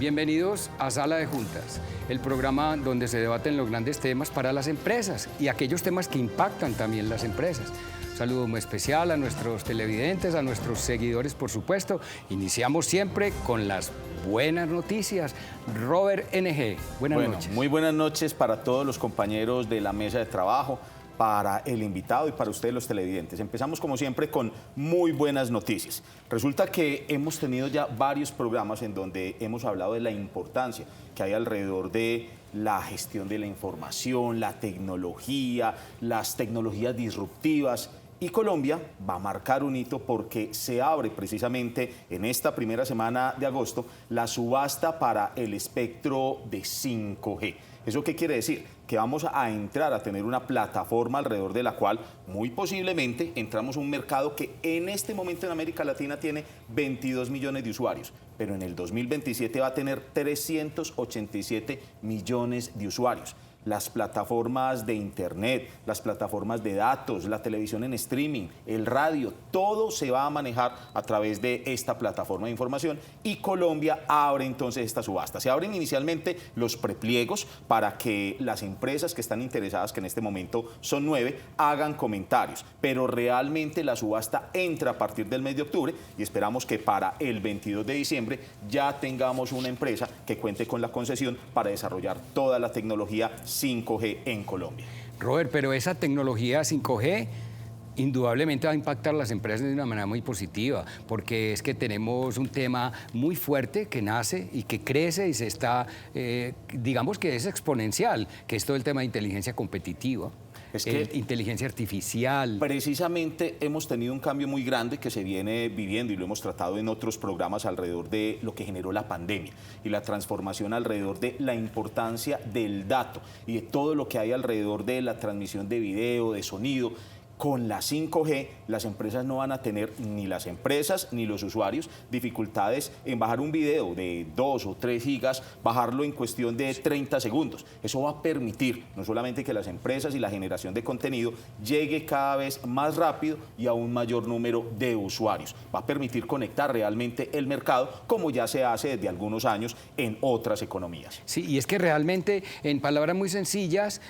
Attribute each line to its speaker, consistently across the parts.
Speaker 1: Bienvenidos a Sala de Juntas, el programa donde se debaten los grandes temas para las empresas y aquellos temas que impactan también las empresas. Un saludo muy especial a nuestros televidentes, a nuestros seguidores, por supuesto. Iniciamos siempre con las buenas noticias. Robert NG, buenas noches.
Speaker 2: Muy buenas noches para todos los compañeros de la mesa de trabajo, para el invitado y para ustedes los televidentes. Empezamos como siempre con muy buenas noticias. Resulta que hemos tenido ya varios programas en donde hemos hablado de la importancia que hay alrededor de la gestión de la información, la tecnología, las tecnologías disruptivas. Y Colombia va a marcar un hito porque se abre precisamente en esta primera semana de agosto la subasta para el espectro de 5G. ¿Eso qué quiere decir? Que vamos a entrar a tener una plataforma alrededor de la cual muy posiblemente entramos a un mercado que en este momento en América Latina tiene 22 millones de usuarios, pero en el 2027 va a tener 387 millones de usuarios. Las plataformas de internet, las plataformas de datos, la televisión en streaming, el radio, todo se va a manejar a través de esta plataforma de información y Colombia abre entonces esta subasta. Se abren inicialmente los prepliegos para que las empresas que están interesadas, que en este momento son 9, hagan comentarios, pero realmente la subasta entra a partir del mes de octubre y esperamos que para el 22 de diciembre ya tengamos una empresa que cuente con la concesión para desarrollar toda la tecnología 5G en Colombia.
Speaker 1: Robert, pero esa tecnología 5G indudablemente va a impactar a las empresas de una manera muy positiva, porque es que tenemos un tema muy fuerte que nace y que crece y se está, digamos que es exponencial, que es todo el tema de inteligencia competitiva. Es que inteligencia artificial.
Speaker 2: Precisamente hemos tenido un cambio muy grande que se viene viviendo y lo hemos tratado en otros programas alrededor de lo que generó la pandemia y la transformación alrededor de la importancia del dato y de todo lo que hay alrededor de la transmisión de video, de sonido. Con la 5G, las empresas no van a tener, ni las empresas ni los usuarios, dificultades en bajar un video de 2 o 3 gigas, bajarlo en cuestión de 30 segundos. Eso va a permitir no solamente que las empresas y la generación de contenido llegue cada vez más rápido y a un mayor número de usuarios. Va a permitir conectar realmente el mercado como ya se hace desde algunos años en otras economías.
Speaker 1: Sí, y es que realmente, en palabras muy sencillas,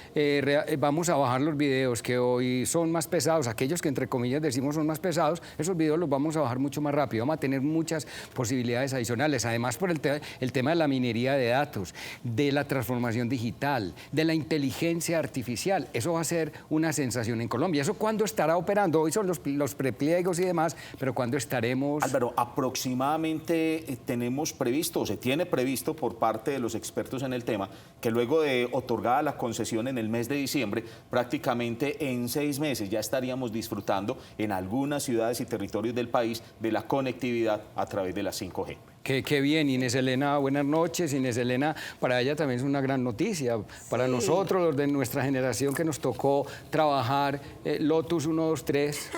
Speaker 1: vamos a bajar los videos que hoy son más pesados, aquellos que entre comillas decimos son más pesados, esos videos los vamos a bajar mucho más rápido, vamos a tener muchas posibilidades adicionales, además por el tema de la minería de datos, de la transformación digital, de la inteligencia artificial. Eso va a ser una sensación en Colombia. ¿Eso cuándo estará operando? Hoy son los prepliegos y demás, pero ¿cuándo estaremos?
Speaker 2: Álvaro, aproximadamente tenemos previsto, o se tiene previsto por parte de los expertos en el tema, que luego de otorgada la concesión en el mes de diciembre, prácticamente en 6 meses ya estaríamos disfrutando en algunas ciudades y territorios del país de la conectividad a través de la 5G.
Speaker 1: Qué bien, Inés Elena, buenas noches. Inés Elena, para ella también es una gran noticia. Para nosotros, los de nuestra generación que nos tocó trabajar Lotus 1, 2, 3.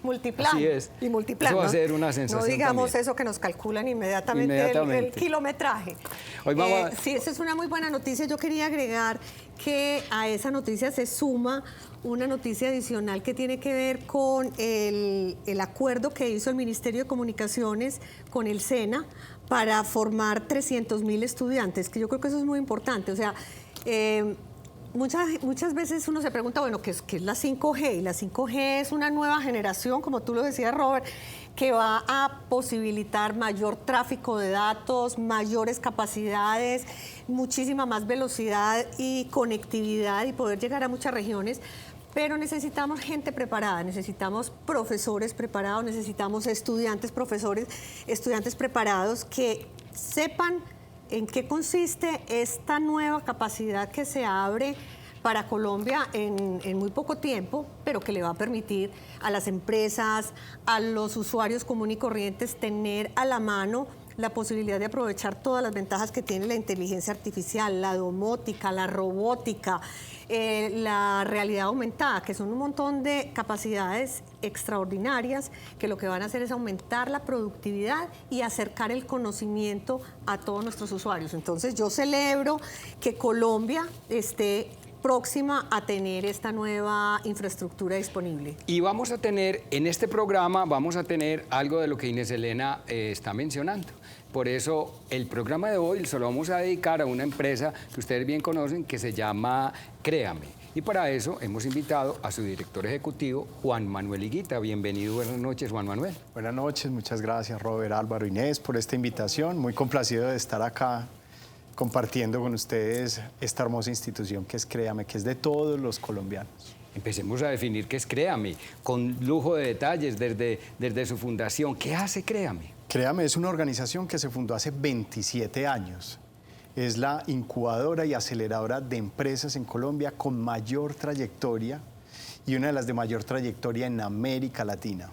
Speaker 3: Multiplan.
Speaker 1: Así es.
Speaker 3: Y multiplan.
Speaker 1: Eso va a ser una sensación.
Speaker 3: No digamos
Speaker 1: también.
Speaker 3: eso que nos calculan inmediatamente. El kilometraje.
Speaker 1: Hoy vamos
Speaker 3: Sí, esa es una muy buena noticia. Yo quería agregar que a esa noticia se suma una noticia adicional que tiene que ver con el acuerdo que hizo el Ministerio de Comunicaciones con el SENA para formar 300.000 estudiantes, que yo creo que eso es muy importante. O sea, muchas veces uno se pregunta, bueno, ¿qué es la 5G? Y la 5G es una nueva generación, como tú lo decías, Robert, que va a posibilitar mayor tráfico de datos, mayores capacidades, muchísima más velocidad y conectividad y poder llegar a muchas regiones. Pero necesitamos gente preparada, necesitamos profesores preparados, necesitamos estudiantes, profesores, estudiantes preparados que sepan en qué consiste esta nueva capacidad que se abre para Colombia en muy poco tiempo, pero que le va a permitir a las empresas, a los usuarios comunes y corrientes tener a la mano la posibilidad de aprovechar todas las ventajas que tiene la inteligencia artificial, la domótica, la robótica, la realidad aumentada, que son un montón de capacidades extraordinarias que lo que van a hacer es aumentar la productividad y acercar el conocimiento a todos nuestros usuarios. Entonces yo celebro que Colombia esté próxima a tener esta nueva infraestructura disponible?
Speaker 1: Y vamos a tener, en este programa, vamos a tener algo de lo que Inés Elena está mencionando. Por eso el programa de hoy se lo vamos a dedicar a una empresa que ustedes bien conocen que se llama Créame. Y para eso hemos invitado a su director ejecutivo, Juan Manuel Higuita. Bienvenido, buenas noches, Juan Manuel.
Speaker 4: Buenas noches, muchas gracias, Robert, Álvaro, Inés, por esta invitación. Muy complacido de estar acá compartiendo con ustedes esta hermosa institución que es Créame, que es de todos los colombianos.
Speaker 1: Empecemos a definir qué es Créame, con lujo de detalles desde su fundación. ¿Qué hace Créame?
Speaker 4: Créame es una organización que se fundó hace 27 años. Es la incubadora y aceleradora de empresas en Colombia con mayor trayectoria y una de las de mayor trayectoria en América Latina.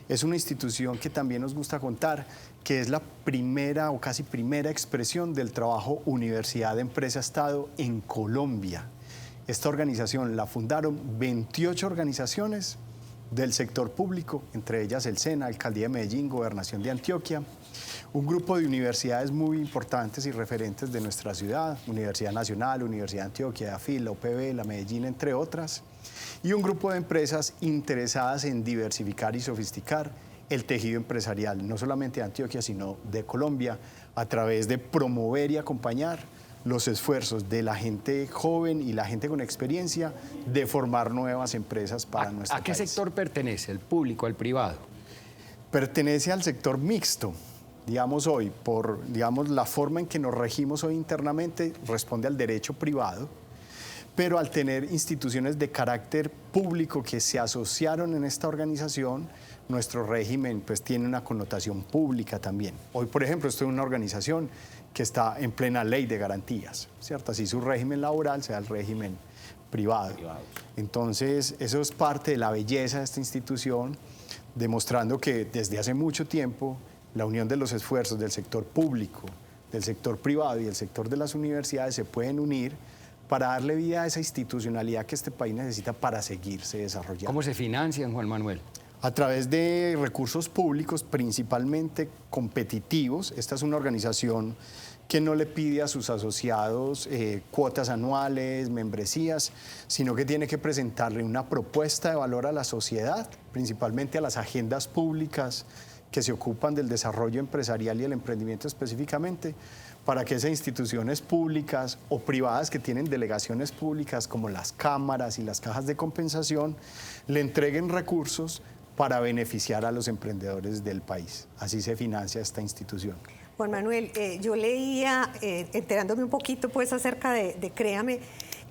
Speaker 4: Es una institución que también nos gusta contar que es la primera o casi primera expresión del trabajo Universidad-Empresa-Estado en Colombia. Esta organización la fundaron 28 organizaciones del sector público, entre ellas el SENA, Alcaldía de Medellín, Gobernación de Antioquia, un grupo de universidades muy importantes y referentes de nuestra ciudad, Universidad Nacional, Universidad de Antioquia, AFIL, la UPB, la Medellín, entre otras, y un grupo de empresas interesadas en diversificar y sofisticar el tejido empresarial, no solamente de Antioquia, sino de Colombia, a través de promover y acompañar los esfuerzos de la gente joven y la gente con experiencia de formar nuevas empresas para nuestro país.
Speaker 1: ¿A qué sector pertenece? ¿El público, al privado?
Speaker 4: Pertenece al sector mixto. Digamos hoy, por la forma en que nos regimos hoy internamente, responde al derecho privado, pero al tener instituciones de carácter público que se asociaron en esta organización, nuestro régimen pues tiene una connotación pública también. Hoy, por ejemplo, estoy en una organización que está en plena ley de garantías, ¿cierto? Así su régimen laboral sea el régimen privado. Entonces, eso es parte de la belleza de esta institución, demostrando que desde hace mucho tiempo la unión de los esfuerzos del sector público, del sector privado y del sector de las universidades se pueden unir para darle vida a esa institucionalidad que este país necesita para seguirse desarrollando.
Speaker 1: ¿Cómo se financian, Juan Manuel?
Speaker 4: A través de recursos públicos, principalmente competitivos. Esta es una organización que no le pide a sus asociados cuotas anuales, membresías, sino que tiene que presentarle una propuesta de valor a la sociedad, principalmente a las agendas públicas que se ocupan del desarrollo empresarial y el emprendimiento específicamente, para que esas instituciones públicas o privadas que tienen delegaciones públicas como las cámaras y las cajas de compensación le entreguen recursos para beneficiar a los emprendedores del país. Así se financia esta institución.
Speaker 3: Juan Manuel, yo leía, enterándome un poquito pues acerca de Créame,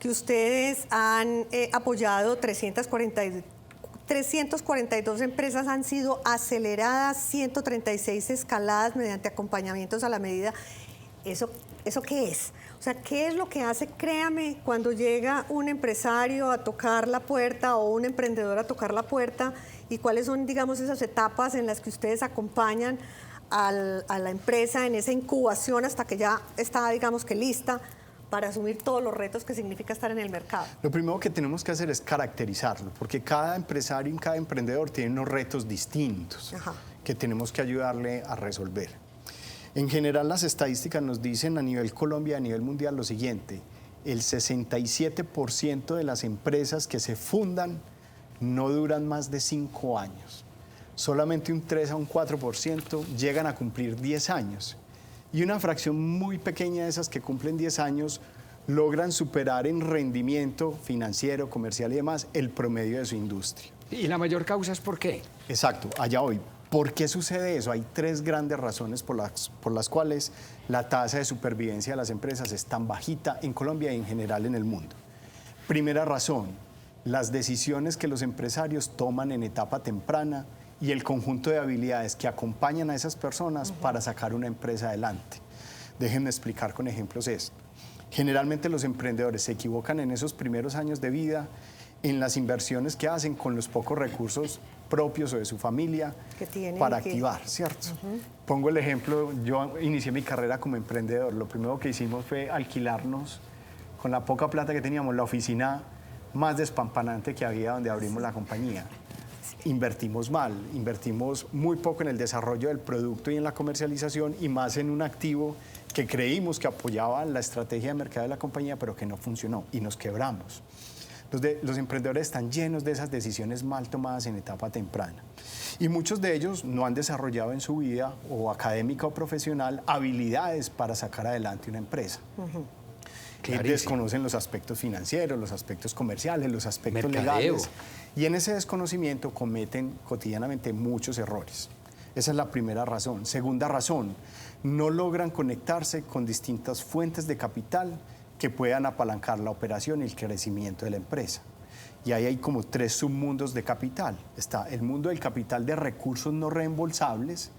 Speaker 3: que ustedes han apoyado 342 empresas, han sido aceleradas, 136 escaladas mediante acompañamientos a la medida. ¿Eso qué es? O sea, ¿qué es lo que hace Créame cuando llega un empresario a tocar la puerta o un emprendedor a tocar la puerta? ¿Y cuáles son, digamos, esas etapas en las que ustedes acompañan a la empresa en esa incubación hasta que ya está, digamos que lista para asumir todos los retos que significa estar en el mercado?
Speaker 4: Lo primero que tenemos que hacer es caracterizarlo, porque cada empresario y cada emprendedor tiene unos retos distintos que tenemos que ayudarle a resolver. En general, las estadísticas nos dicen a nivel Colombia y a nivel mundial lo siguiente: el 67% de las empresas que se fundan no duran más de 5 años. Solamente un 3 a un 4% llegan a cumplir 10 años. Y una fracción muy pequeña de esas que cumplen 10 años logran superar en rendimiento financiero, comercial y demás el promedio de su industria.
Speaker 1: ¿Y la mayor causa es por qué?
Speaker 4: Exacto, allá voy. ¿Por qué sucede eso? Hay 3 grandes razones por las cuales la tasa de supervivencia de las empresas es tan bajita en Colombia y en general en el mundo. Primera razón, las decisiones que los empresarios toman en etapa temprana y el conjunto de habilidades que acompañan a esas personas para sacar una empresa adelante. Déjenme explicar con ejemplos esto. Generalmente los emprendedores se equivocan en esos primeros años de vida en las inversiones que hacen con los pocos recursos propios o de su familia para activar, ¿cierto? Pongo el ejemplo, yo inicié mi carrera como emprendedor. Lo primero que hicimos fue alquilarnos, con la poca plata que teníamos, la oficina más despampanante que había donde abrimos la compañía. invertimos mal, invertimos muy poco en el desarrollo del producto y en la comercialización y más en un activo que creímos que apoyaba la estrategia de mercado de la compañía, pero que no funcionó y nos quebramos. Los emprendedores están llenos de esas decisiones mal tomadas en etapa temprana. Y muchos de ellos no han desarrollado en su vida, o académica o profesional, habilidades para sacar adelante una empresa. Desconocen los aspectos financieros, los aspectos comerciales, los aspectos legales. Y en ese desconocimiento cometen cotidianamente muchos errores. Esa es la primera razón. Segunda razón, no logran conectarse con distintas fuentes de capital que puedan apalancar la operación y el crecimiento de la empresa. Y ahí hay como 3 submundos de capital. Está el mundo del capital de recursos no reembolsables,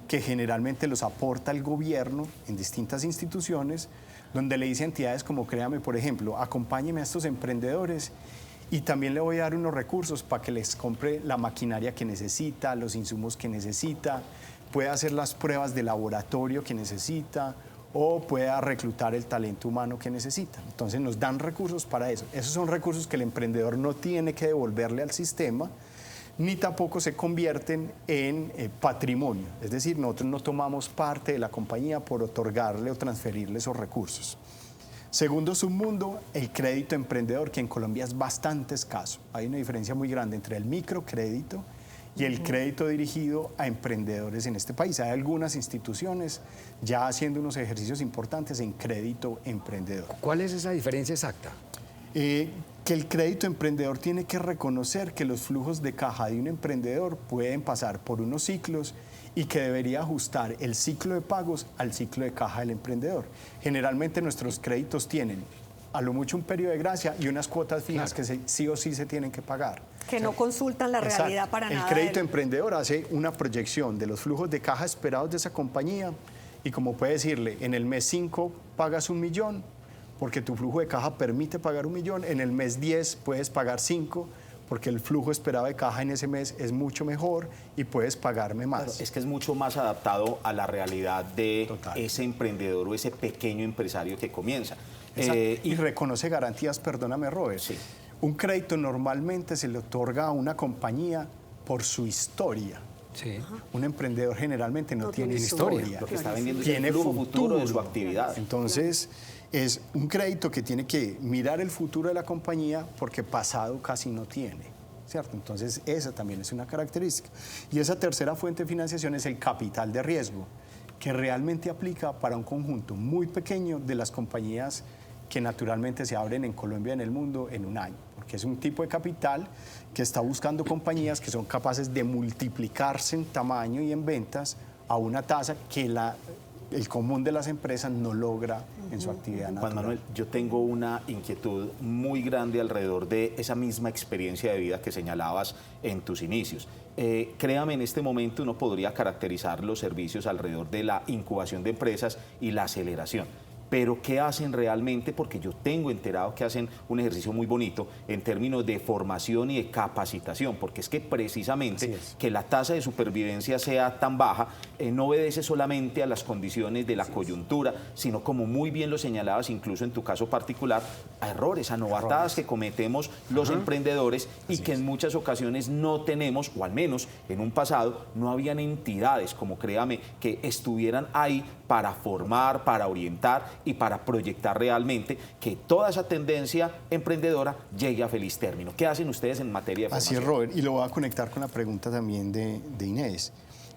Speaker 4: que generalmente los aporta el gobierno en distintas instituciones, donde le dice a entidades como Créame, por ejemplo, acompáñeme a estos emprendedores y también le voy a dar unos recursos para que les compre la maquinaria que necesita, los insumos que necesita, pueda hacer las pruebas de laboratorio que necesita, o pueda reclutar el talento humano que necesita. Entonces nos dan recursos para eso. Esos son recursos que el emprendedor no tiene que devolverle al sistema, ni tampoco se convierten en patrimonio. Es decir, nosotros no tomamos parte de la compañía por otorgarle o transferirle esos recursos. Segundo submundo, el crédito emprendedor, que en Colombia es bastante escaso. Hay una diferencia muy grande entre el microcrédito y el crédito dirigido a emprendedores en este país. Hay algunas instituciones ya haciendo unos ejercicios importantes en crédito emprendedor.
Speaker 1: ¿Cuál es esa diferencia exacta?
Speaker 4: Que el crédito emprendedor tiene que reconocer que los flujos de caja de un emprendedor pueden pasar por unos ciclos y que debería ajustar el ciclo de pagos al ciclo de caja del emprendedor. Generalmente nuestros créditos tienen a lo mucho un periodo de gracia y unas cuotas fijas que sí o sí se tienen que pagar.
Speaker 3: Que no consultan la realidad para nada.
Speaker 4: El crédito emprendedor hace una proyección de los flujos de caja esperados de esa compañía y como puede decirle, en el mes 5 pagas 1 millón porque tu flujo de caja permite pagar 1 millón, en el mes 10 puedes pagar 5 porque el flujo esperado de caja en ese mes es mucho mejor y puedes pagarme más.
Speaker 2: Claro, es que es mucho más adaptado a la realidad de ese emprendedor o ese pequeño empresario que comienza.
Speaker 4: Y reconoce garantías, perdóname, Robert. Sí. Un crédito normalmente se le otorga a una compañía por su historia.
Speaker 1: Sí.
Speaker 4: Un emprendedor generalmente no tiene historia.
Speaker 2: Lo que está vendiendo es el flujo futuro de su actividad.
Speaker 4: Entonces, es un crédito que tiene que mirar el futuro de la compañía porque pasado casi no tiene, ¿cierto? Entonces, esa también es una característica. Y esa tercera fuente de financiación es el capital de riesgo, que realmente aplica para un conjunto muy pequeño de las compañías que naturalmente se abren en Colombia y en el mundo en un año, porque es un tipo de capital que está buscando compañías que son capaces de multiplicarse en tamaño y en ventas a una tasa que el común de las empresas no logra en su actividad natural.
Speaker 2: Juan Manuel, yo tengo una inquietud muy grande alrededor de esa misma experiencia de vida que señalabas en tus inicios. Créame, en este momento uno podría caracterizar los servicios alrededor de la incubación de empresas y la aceleración. Pero ¿qué hacen realmente? Porque yo tengo enterado que hacen un ejercicio muy bonito en términos de formación y de capacitación, porque es que precisamente que la tasa de supervivencia sea tan baja no obedece solamente a las condiciones de la coyuntura, sino como muy bien lo señalabas, incluso en tu caso particular, a errores, a novatadas que cometemos los emprendedores y que en muchas ocasiones no tenemos, o al menos en un pasado, no habían entidades como Créame que estuvieran ahí para formar, para orientar y para proyectar realmente que toda esa tendencia emprendedora llegue a feliz término. ¿Qué hacen ustedes en materia de formación?
Speaker 4: Así es, Robert, y lo voy a conectar con la pregunta también de Inés.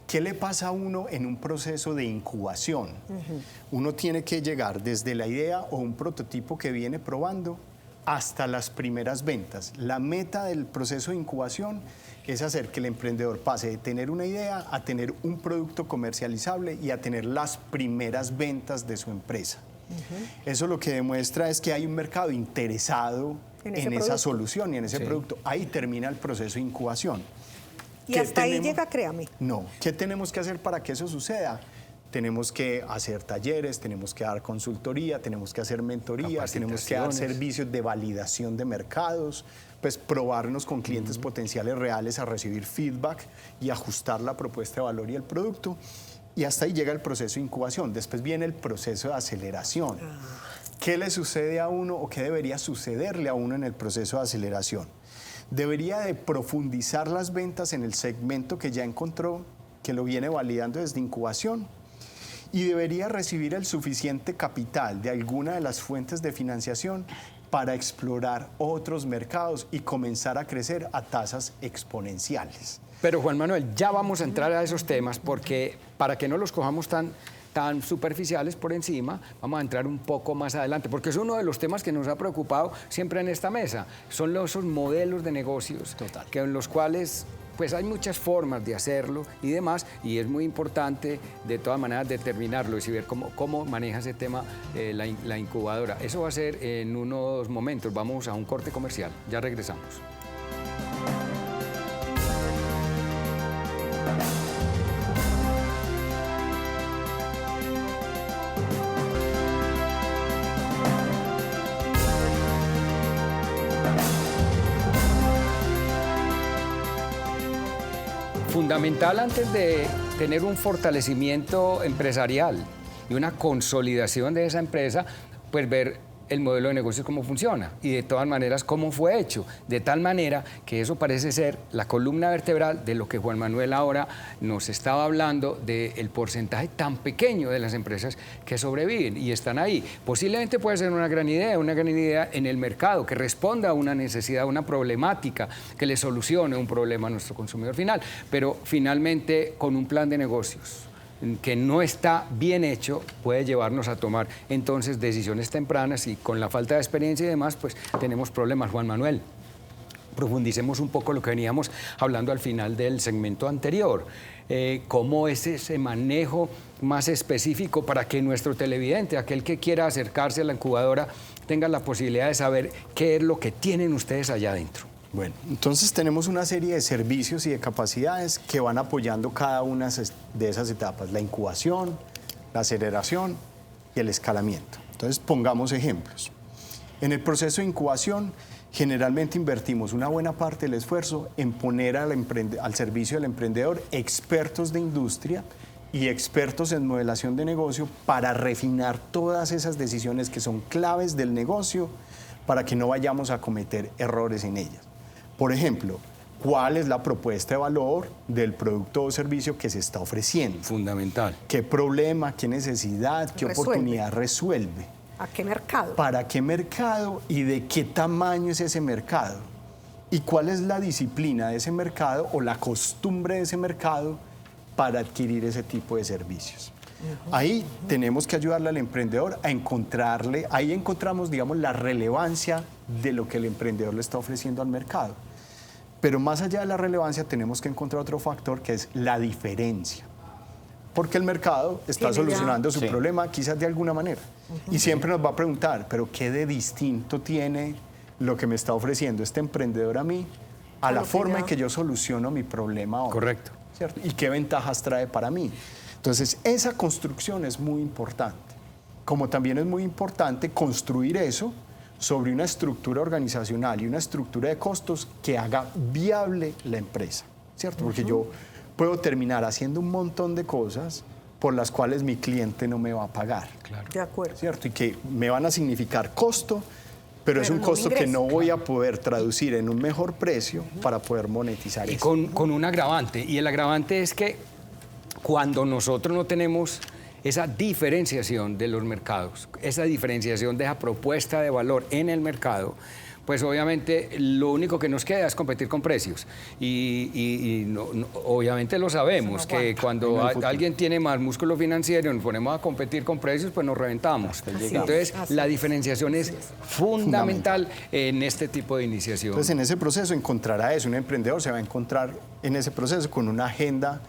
Speaker 4: ¿Qué le pasa a uno en un proceso de incubación? Uno tiene que llegar desde la idea o un prototipo que viene probando hasta las primeras ventas. La meta del proceso de incubación es hacer que el emprendedor pase de tener una idea a tener un producto comercializable y a tener las primeras ventas de su empresa. Eso lo que demuestra es que hay un mercado interesado en esa solución y en ese producto. Ahí termina el proceso de incubación.
Speaker 3: Y hasta ahí llega Créame.
Speaker 4: No. ¿Qué tenemos que hacer para que eso suceda? Tenemos que hacer talleres, tenemos que dar consultoría, tenemos que hacer mentorías, tenemos que dar servicios de validación de mercados, pues probarnos con clientes potenciales reales a recibir feedback y ajustar la propuesta de valor y el producto. Y hasta ahí llega el proceso de incubación. Después viene el proceso de aceleración. ¿Qué le sucede a uno o qué debería sucederle a uno en el proceso de aceleración? debería de profundizar las ventas en el segmento que ya encontró, que lo viene validando desde incubación, y debería recibir el suficiente capital de alguna de las fuentes de financiación para explorar otros mercados y comenzar a crecer a tasas exponenciales.
Speaker 1: Pero Juan Manuel, ya vamos a entrar a esos temas porque para que no los cojamos tan superficiales por encima, vamos a entrar un poco más adelante, porque es uno de los temas que nos ha preocupado siempre en esta mesa, son esos modelos de negocios, que en los cuales pues hay muchas formas de hacerlo y demás, y es muy importante de todas maneras determinarlo y ver cómo maneja ese tema la incubadora. Eso va a ser en unos momentos, vamos a un corte comercial, ya regresamos. Fundamental antes de tener un fortalecimiento empresarial y una consolidación de esa empresa, pues ver el modelo de negocio cómo funciona y de todas maneras cómo fue hecho, de tal manera que eso parece ser la columna vertebral de lo que Juan Manuel ahora nos estaba hablando, del porcentaje tan pequeño de las empresas que sobreviven y están ahí. Posiblemente puede ser una gran idea en el mercado, que responda a una necesidad, a una problemática, que le solucione un problema a nuestro consumidor final, pero finalmente con un plan de negocios que no está bien hecho, puede llevarnos a tomar entonces decisiones tempranas y con la falta de experiencia y demás, pues tenemos problemas. Juan Manuel, profundicemos un poco lo que veníamos hablando al final del segmento anterior. ¿Cómo es ese manejo más específico para que nuestro televidente, aquel que quiera acercarse a la incubadora, tenga la posibilidad de saber qué es lo que tienen ustedes allá adentro?
Speaker 4: Bueno, entonces tenemos una serie de servicios y de capacidades que van apoyando cada una de esas etapas, la incubación, la aceleración y el escalamiento. Entonces pongamos ejemplos. En el proceso de incubación generalmente invertimos una buena parte del esfuerzo en poner al servicio del emprendedor expertos de industria y expertos en modelación de negocio para refinar todas esas decisiones que son claves del negocio para que no vayamos a cometer errores en ellas. Por ejemplo, ¿cuál es la propuesta de valor del producto o servicio que se está ofreciendo?
Speaker 1: Fundamental.
Speaker 4: ¿Qué problema, qué necesidad, qué oportunidad resuelve?
Speaker 3: ¿A qué mercado?
Speaker 4: ¿Para qué mercado y de qué tamaño es ese mercado? ¿Y cuál es la disciplina de ese mercado o la costumbre de ese mercado para adquirir ese tipo de servicios? Ahí tenemos que ayudarle al emprendedor a encontrarle, ahí encontramos, digamos, la relevancia de lo que el emprendedor le está ofreciendo al mercado. Pero más allá de la relevancia tenemos que encontrar otro factor que es la diferencia. Porque el mercado está solucionando su problema quizás de alguna manera. Y siempre nos va a preguntar, ¿pero qué de distinto tiene lo que me está ofreciendo este emprendedor a mí a la forma en que yo soluciono mi problema ahora?
Speaker 1: Correcto.
Speaker 4: ¿Cierto? ¿Y qué ventajas trae para mí? Entonces, esa construcción es muy importante. Como también es muy importante construir eso sobre una estructura organizacional y una estructura de costos que haga viable la empresa, ¿cierto? Porque yo puedo terminar haciendo un montón de cosas por las cuales mi cliente no me va a pagar.
Speaker 1: Claro.
Speaker 3: De acuerdo.
Speaker 4: ¿Cierto? Y que me van a significar costo, pero es un
Speaker 3: no
Speaker 4: costo que
Speaker 3: ingreso.
Speaker 4: no voy a poder traducir en un mejor precio para poder monetizar
Speaker 1: Y
Speaker 4: eso.
Speaker 1: con un agravante, y el agravante es que cuando nosotros no tenemos esa diferenciación de los mercados, esa diferenciación de esa propuesta de valor en el mercado, pues obviamente lo único que nos queda es competir con precios. Obviamente lo sabemos, que cuando alguien tiene más músculo financiero y nos ponemos a competir con precios, pues nos reventamos. Entonces, la diferenciación es fundamental en este tipo de iniciación.
Speaker 4: Entonces, en ese proceso encontrará eso. Un emprendedor se va a encontrar en ese proceso con una agenda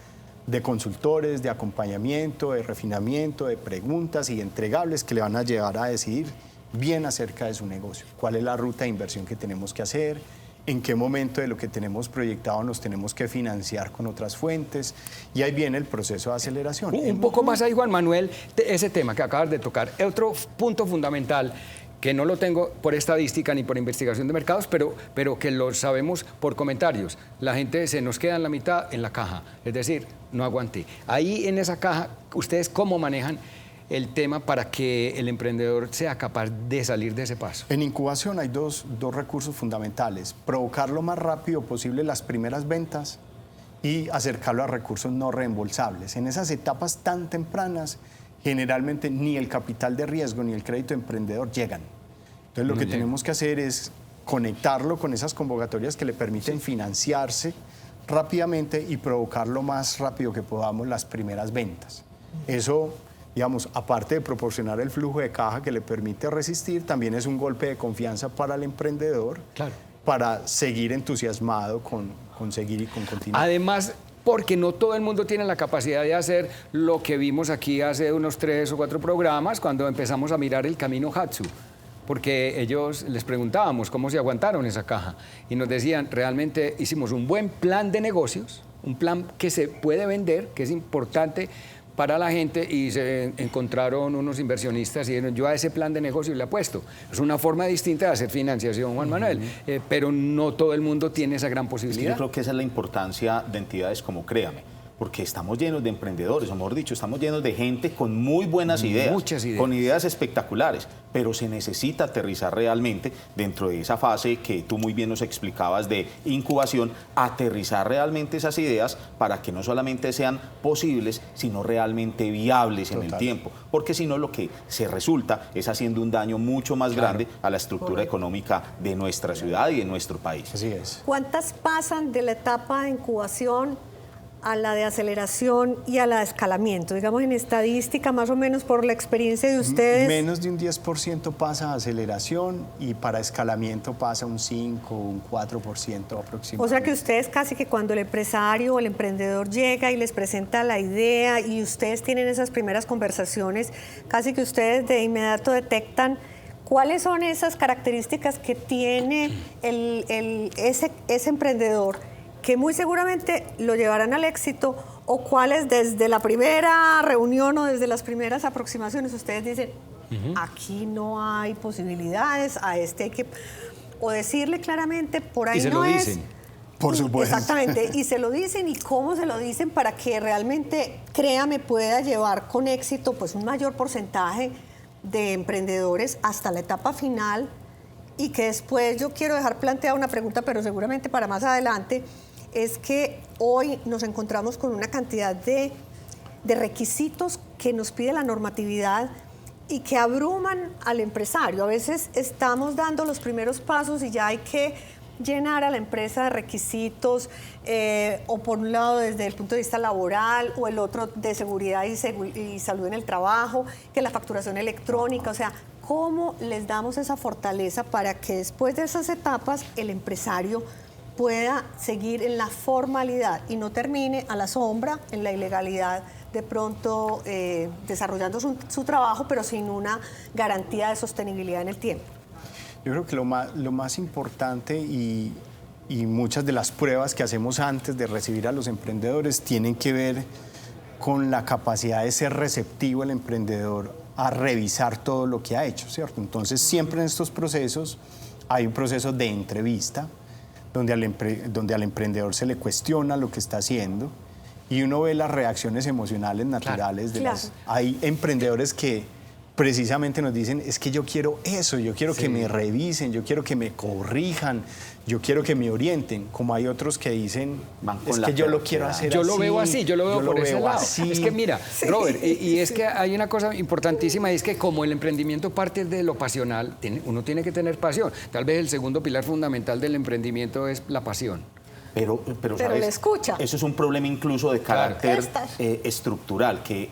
Speaker 4: de consultores, de acompañamiento, de refinamiento, de preguntas y entregables que le van a llevar a decidir bien acerca de su negocio. ¿Cuál es la ruta de inversión que tenemos que hacer? ¿En qué momento de lo que tenemos proyectado nos tenemos que financiar con otras fuentes? Y ahí viene el proceso de aceleración.
Speaker 1: Un poco más ahí, Juan Manuel, ese tema que acabas de tocar. Otro punto fundamental que no lo tengo por estadística ni por investigación de mercados, pero que lo sabemos por comentarios. La gente se nos queda en la mitad en la caja, es decir, no aguanté. Ahí en esa caja, ¿ustedes cómo manejan el tema para que el emprendedor sea capaz de salir de ese paso?
Speaker 4: En incubación hay dos recursos fundamentales: provocar lo más rápido posible las primeras ventas y acercarlo a recursos no reembolsables. En esas etapas tan tempranas, generalmente ni el capital de riesgo ni el crédito emprendedor llegan. Entonces lo que tenemos que hacer es conectarlo con esas convocatorias que le permiten financiarse rápidamente y provocar lo más rápido que podamos las primeras ventas. Eso, digamos, aparte de proporcionar el flujo de caja que le permite resistir, también es un golpe de confianza para el emprendedor,
Speaker 1: Claro,
Speaker 4: para seguir entusiasmado con seguir y con continuar.
Speaker 1: además, porque no todo el mundo tiene la capacidad de hacer lo que vimos aquí hace unos 3 o 4 programas cuando empezamos a mirar el camino Hatsu. Porque ellos les preguntábamos cómo se aguantaron esa caja y nos decían, realmente hicimos un buen plan de negocios, un plan que se puede vender, que es importante para la gente, y se encontraron unos inversionistas y dijeron, yo a ese plan de negocio le apuesto. Es una forma distinta de hacer financiación, Juan Manuel, pero no todo el mundo tiene esa gran posibilidad.
Speaker 2: Yo creo que esa es la importancia de entidades como Créame, porque estamos llenos de emprendedores, o mejor dicho, estamos llenos de gente con muy buenas ideas,
Speaker 1: Muchas ideas.
Speaker 2: con ideas espectaculares, pero se necesita aterrizar realmente dentro de esa fase que tú muy bien nos explicabas de incubación, aterrizar realmente esas ideas para que no solamente sean posibles, sino realmente viables en el tiempo, porque si no lo que se resulta es haciendo un daño mucho más grande a la estructura económica de nuestra ciudad y de nuestro país.
Speaker 4: Así es.
Speaker 3: ¿Cuántas pasan de la etapa de incubación a la de aceleración y a la de escalamiento? Digamos, en estadística, más o menos por la experiencia de ustedes.
Speaker 4: Menos de un 10% pasa a aceleración y para escalamiento pasa un 5 o un 4% aproximadamente.
Speaker 3: O sea que ustedes casi que cuando el empresario o el emprendedor llega y les presenta la idea y ustedes tienen esas primeras conversaciones, casi que ustedes de inmediato detectan cuáles son esas características que tiene ese emprendedor, que muy seguramente lo llevarán al éxito, o cuáles desde la primera reunión o desde las primeras aproximaciones ustedes dicen, aquí no hay posibilidades, a este hay que... O decirle claramente, por ahí
Speaker 1: Y se
Speaker 3: no
Speaker 1: lo
Speaker 3: es.
Speaker 1: dicen.
Speaker 4: Por supuesto.
Speaker 3: Exactamente, y se lo dicen y cómo se lo dicen para que realmente, Créame, pueda llevar con éxito pues un mayor porcentaje de emprendedores hasta la etapa final, y que después yo quiero dejar planteada una pregunta, pero seguramente para más adelante, es que hoy nos encontramos con una cantidad de requisitos que nos pide la normatividad y que abruman al empresario. A veces estamos dando los primeros pasos y ya hay que llenar a la empresa de requisitos, o por un lado desde el punto de vista laboral, o el otro de seguridad y salud en el trabajo, que la facturación electrónica. O sea, ¿cómo les damos esa fortaleza para que después de esas etapas el empresario pueda seguir en la formalidad y no termine a la sombra, en la ilegalidad, de pronto desarrollando su trabajo, pero sin una garantía de sostenibilidad en el tiempo?
Speaker 4: Yo creo que lo más importante y muchas de las pruebas que hacemos antes de recibir a los emprendedores tienen que ver con la capacidad de ser receptivo el emprendedor a revisar todo lo que ha hecho, ¿cierto? Entonces, siempre en estos procesos hay un proceso de entrevista donde al emprendedor se le cuestiona lo que está haciendo y uno ve las reacciones emocionales naturales de las... Hay emprendedores que precisamente nos dicen, es que yo quiero eso, yo quiero que me revisen, yo quiero que me corrijan, yo quiero que me orienten, como hay otros que dicen, es que yo lo quiero hacer así.
Speaker 1: Yo lo veo así, yo lo veo por ese lado.
Speaker 4: así.
Speaker 1: Es que mira, Robert, y es que hay una cosa importantísima, y es que como el emprendimiento parte de lo pasional, uno tiene que tener pasión. Tal vez el segundo pilar fundamental del emprendimiento es la pasión.
Speaker 2: Pero ¿sabes?
Speaker 3: le escucha.
Speaker 2: Eso es un problema incluso de carácter estructural, que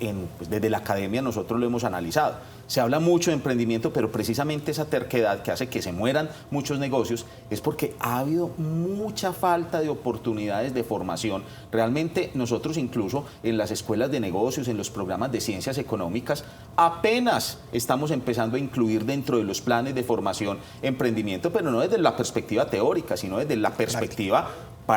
Speaker 2: desde la academia nosotros lo hemos analizado. Se habla mucho de emprendimiento, pero precisamente esa terquedad que hace que se mueran muchos negocios es porque ha habido mucha falta de oportunidades de formación. Realmente nosotros incluso en las escuelas de negocios, en los programas de ciencias económicas, apenas estamos empezando a incluir dentro de los planes de formación emprendimiento, pero no desde la perspectiva teórica, sino desde la perspectiva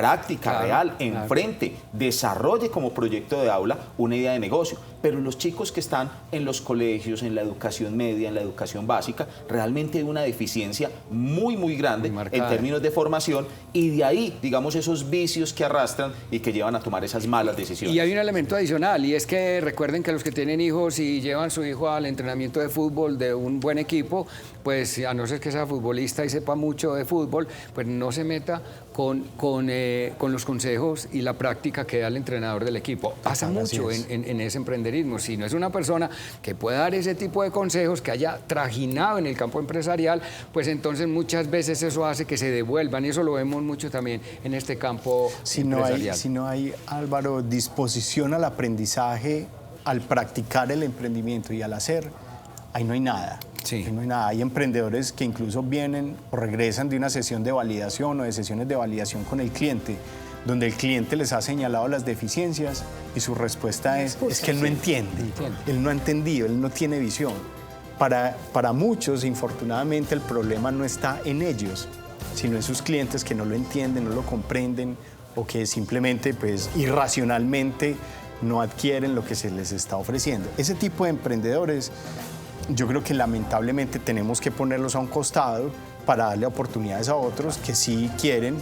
Speaker 2: práctica,
Speaker 1: Claro,
Speaker 2: real,
Speaker 1: claro.
Speaker 2: enfrente, desarrolle como proyecto de aula una idea de negocio. Pero los chicos que están en los colegios, en la educación media, en la educación básica, realmente hay una deficiencia muy grande
Speaker 1: Muy marcada.
Speaker 2: en términos de formación, y de ahí, digamos, esos vicios que arrastran y que llevan a tomar esas malas decisiones.
Speaker 1: Y hay un elemento adicional, y es que recuerden que los que tienen hijos y llevan su hijo al entrenamiento de fútbol de un buen equipo, pues a no ser que sea futbolista y sepa mucho de fútbol, pues no se meta con los consejos y la práctica que da el entrenador del equipo. Pasa
Speaker 4: Así
Speaker 1: mucho
Speaker 4: es.
Speaker 1: en ese emprenderismo. Si no es una persona que pueda dar ese tipo de consejos, que haya trajinado en el campo empresarial, pues entonces muchas veces eso hace que se devuelvan, y eso lo vemos mucho también en este campo empresarial.
Speaker 4: Si no hay, Álvaro, disposición al aprendizaje, al practicar el emprendimiento y al hacer, ahí no hay nada.
Speaker 1: Sí.
Speaker 4: Ahí no hay nada. Hay emprendedores que incluso vienen o regresan de una sesión de validación o de sesiones de validación con el cliente, donde el cliente les ha señalado las deficiencias y su respuesta es que él no entiende, él no ha entendido, él no tiene visión. Para muchos, infortunadamente, el problema no está en ellos, sino en sus clientes que no lo entienden, no lo comprenden, o que simplemente, pues, irracionalmente no adquieren lo que se les está ofreciendo. Ese tipo de emprendedores, yo creo que lamentablemente tenemos que ponerlos a un costado para darle oportunidades a otros que sí quieren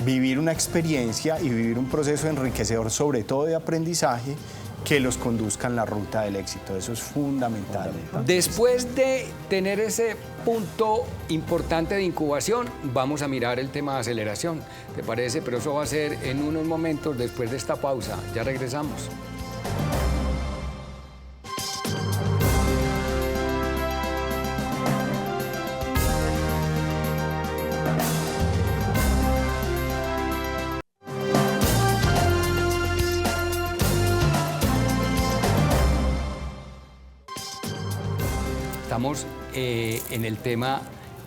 Speaker 4: vivir una experiencia y vivir un proceso enriquecedor, sobre todo de aprendizaje, que los conduzca en la ruta del éxito. Eso es fundamental.
Speaker 1: Después de tener ese punto importante de incubación, vamos a mirar el tema de aceleración, ¿te parece? Pero eso va a ser en unos momentos después de esta pausa. Ya regresamos. Estamos en el tema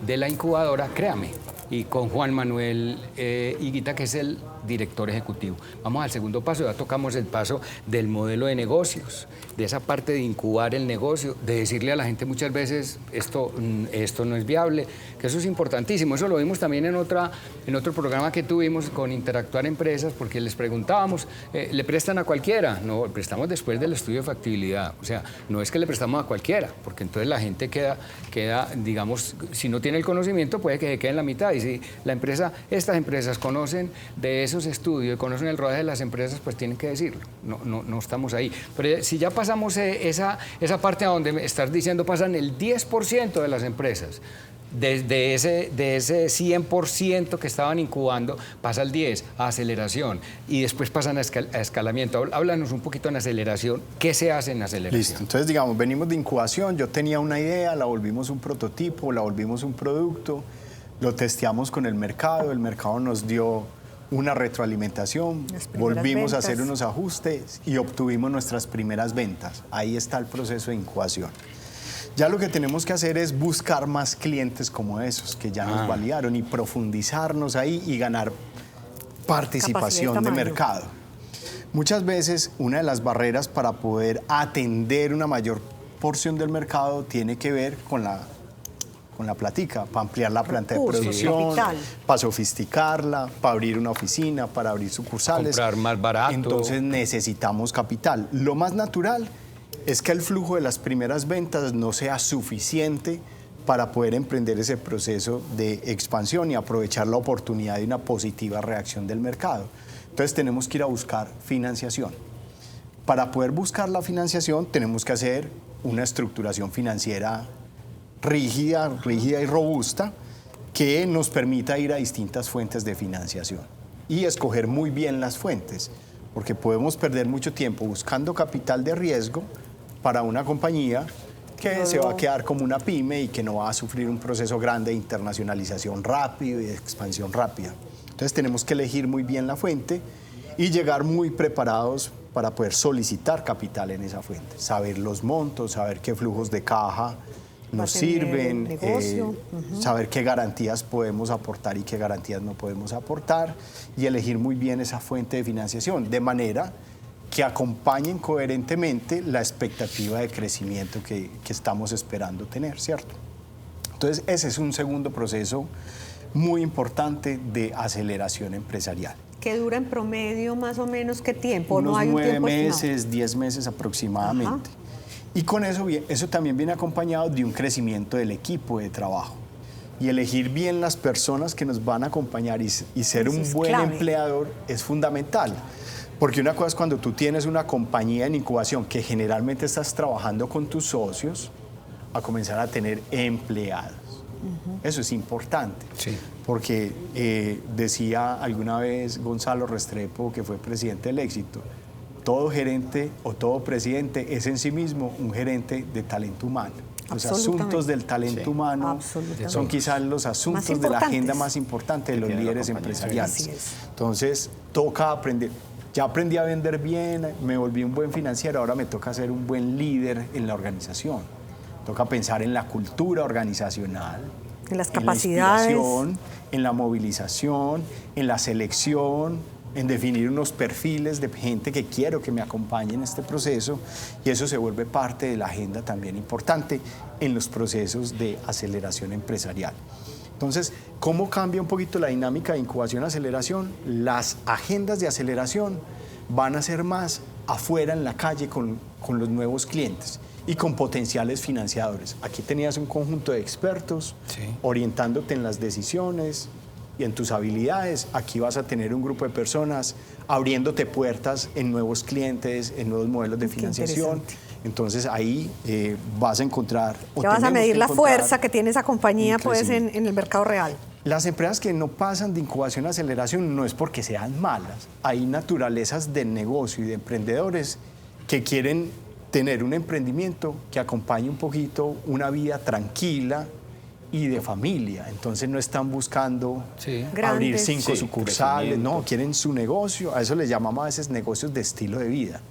Speaker 1: de la incubadora Créame, y con Juan Manuel Higuita, que es el director ejecutivo. Vamos al segundo paso, ya tocamos el paso del modelo de negocios, de esa parte de incubar el negocio, de decirle a la gente muchas veces esto no es viable, que eso es importantísimo. Eso lo vimos también en otro programa que tuvimos con Interactuar Empresas, porque les preguntábamos, ¿le prestan a cualquiera? No, prestamos después del estudio de factibilidad. O sea, no es que le prestamos a cualquiera, porque entonces la gente queda, digamos, si no tiene el conocimiento, puede que se quede en la mitad. Y si estas empresas conocen de esos estudios, conocen el rodaje de las empresas, pues tienen que decirlo. No estamos ahí. Pero si ya pasamos esa parte a donde me estás diciendo, pasan el 10% de las empresas. De ese 100% que estaban incubando, pasa al 10%, a aceleración, y después pasan a escalamiento. Háblanos un poquito en aceleración. ¿Qué se hace en aceleración?
Speaker 4: Listo. Entonces, digamos, venimos de incubación, yo tenía una idea, la volvimos un prototipo, la volvimos un producto, lo testeamos con el mercado nos dio una retroalimentación, volvimos a hacer unos ajustes y obtuvimos nuestras primeras ventas. Ahí está el proceso de incubación. Ya lo que tenemos que hacer es buscar más clientes como esos que ya nos validaron y profundizarnos ahí y ganar participación de mercado. Muchas veces una de las barreras para poder atender una mayor porción del mercado tiene que ver con la platica, para ampliar la planta de producción, para sofisticarla, para abrir una oficina, para abrir sucursales.
Speaker 1: Comprar más barato.
Speaker 4: Entonces necesitamos capital. Lo más natural es que el flujo de las primeras ventas no sea suficiente para poder emprender ese proceso de expansión y aprovechar la oportunidad de una positiva reacción del mercado. Entonces tenemos que ir a buscar financiación. Para poder buscar la financiación tenemos que hacer una estructuración financiera rígida y robusta que nos permita ir a distintas fuentes de financiación y escoger muy bien las fuentes, porque podemos perder mucho tiempo buscando capital de riesgo para una compañía que se va a quedar como una pyme y que no va a sufrir un proceso grande de internacionalización rápido y de expansión rápida. Entonces tenemos que elegir muy bien la fuente y llegar muy preparados para poder solicitar capital en esa fuente, saber los montos, saber qué flujos de caja nos sirven, saber qué garantías podemos aportar y qué garantías no podemos aportar, y elegir muy bien esa fuente de financiación, de manera que acompañen coherentemente la expectativa de crecimiento que estamos esperando tener, ¿cierto? Entonces, ese es un segundo proceso muy importante de aceleración empresarial.
Speaker 3: ¿Que dura en promedio más o menos qué tiempo?
Speaker 4: Unos
Speaker 3: ¿No hay un
Speaker 4: 9
Speaker 3: tiempo estimado?
Speaker 4: meses, 10 meses aproximadamente. Y con eso, eso también viene acompañado de un crecimiento del equipo de trabajo. Y elegir bien las personas que nos van a acompañar y ser
Speaker 3: Eso
Speaker 4: un
Speaker 3: es
Speaker 4: buen
Speaker 3: clave.
Speaker 4: empleador es fundamental. Porque una cosa es cuando tú tienes una compañía en incubación que generalmente estás trabajando con tus socios, a comenzar a tener empleados. Eso es importante.
Speaker 1: Sí.
Speaker 4: Porque decía alguna vez Gonzalo Restrepo, que fue presidente del Éxito, todo gerente o todo presidente es en sí mismo un gerente de talento humano. Los
Speaker 3: Absolutamente.
Speaker 4: asuntos del talento humano
Speaker 3: Absolutamente.
Speaker 4: son quizás los asuntos de la
Speaker 3: importantes.
Speaker 4: agenda más importante de los
Speaker 2: tiene la
Speaker 4: líderes
Speaker 2: compañía.
Speaker 4: empresariales.
Speaker 3: Así es.
Speaker 4: Entonces, toca aprender. Ya aprendí a vender bien, me volví un buen financiero, ahora me toca ser un buen líder en la organización. Toca pensar en la cultura organizacional,
Speaker 3: En las
Speaker 4: en la
Speaker 3: capacidades.
Speaker 4: inspiración, en la movilización, en la selección, en definir unos perfiles de gente que quiero que me acompañe en este proceso, y eso se vuelve parte de la agenda también importante en los procesos de aceleración empresarial. Entonces, ¿cómo cambia un poquito la dinámica de incubación-aceleración? Las agendas de aceleración van a ser más afuera en la calle con los nuevos clientes y con potenciales financiadores. Aquí tenías un conjunto de expertos
Speaker 1: Sí.
Speaker 4: orientándote en las decisiones y en tus habilidades. Aquí vas a tener un grupo de personas abriéndote puertas en nuevos clientes, en nuevos modelos de
Speaker 3: Qué
Speaker 4: financiación.
Speaker 3: interesante.
Speaker 4: Entonces ahí vas a encontrar... o
Speaker 3: Ya vas a
Speaker 4: tenemos
Speaker 3: medir
Speaker 4: que
Speaker 3: la
Speaker 4: encontrar
Speaker 3: fuerza que tiene esa compañía
Speaker 4: un
Speaker 3: pues,
Speaker 4: crecimiento.
Speaker 3: en el mercado real.
Speaker 4: Las empresas que no pasan de incubación a aceleración no es porque sean malas. Hay naturalezas de negocio y de emprendedores que quieren tener un emprendimiento que acompañe un poquito una vida tranquila y de familia. Entonces no están buscando
Speaker 1: Sí.
Speaker 4: abrir
Speaker 3: Grandes.
Speaker 4: 5
Speaker 2: Sí,
Speaker 4: sucursales,
Speaker 2: crecimiento.
Speaker 4: no, quieren su negocio. A eso les llamamos a veces negocios de estilo de vida.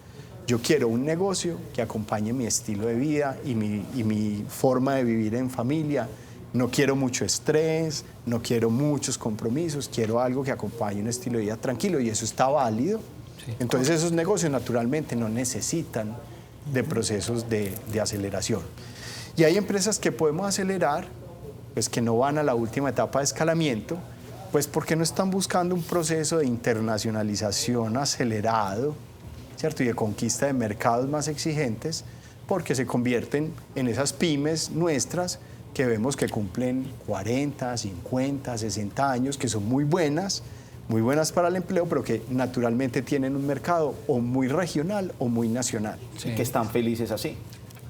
Speaker 4: Yo quiero un negocio que acompañe mi estilo de vida y mi forma de vivir en familia. No quiero mucho estrés, no quiero muchos compromisos, quiero algo que acompañe un estilo de vida tranquilo, y eso está válido. Entonces esos negocios naturalmente no necesitan de procesos de aceleración. Y hay empresas que podemos acelerar, pues que no van a la última etapa de escalamiento, pues porque no están buscando un proceso de internacionalización acelerado, ¿cierto? Y de conquista de mercados más exigentes, porque se convierten en esas pymes nuestras que vemos que cumplen 40, 50, 60 años, que son muy buenas para el empleo, pero que naturalmente tienen un mercado o muy regional o muy nacional.
Speaker 2: Y que están felices así.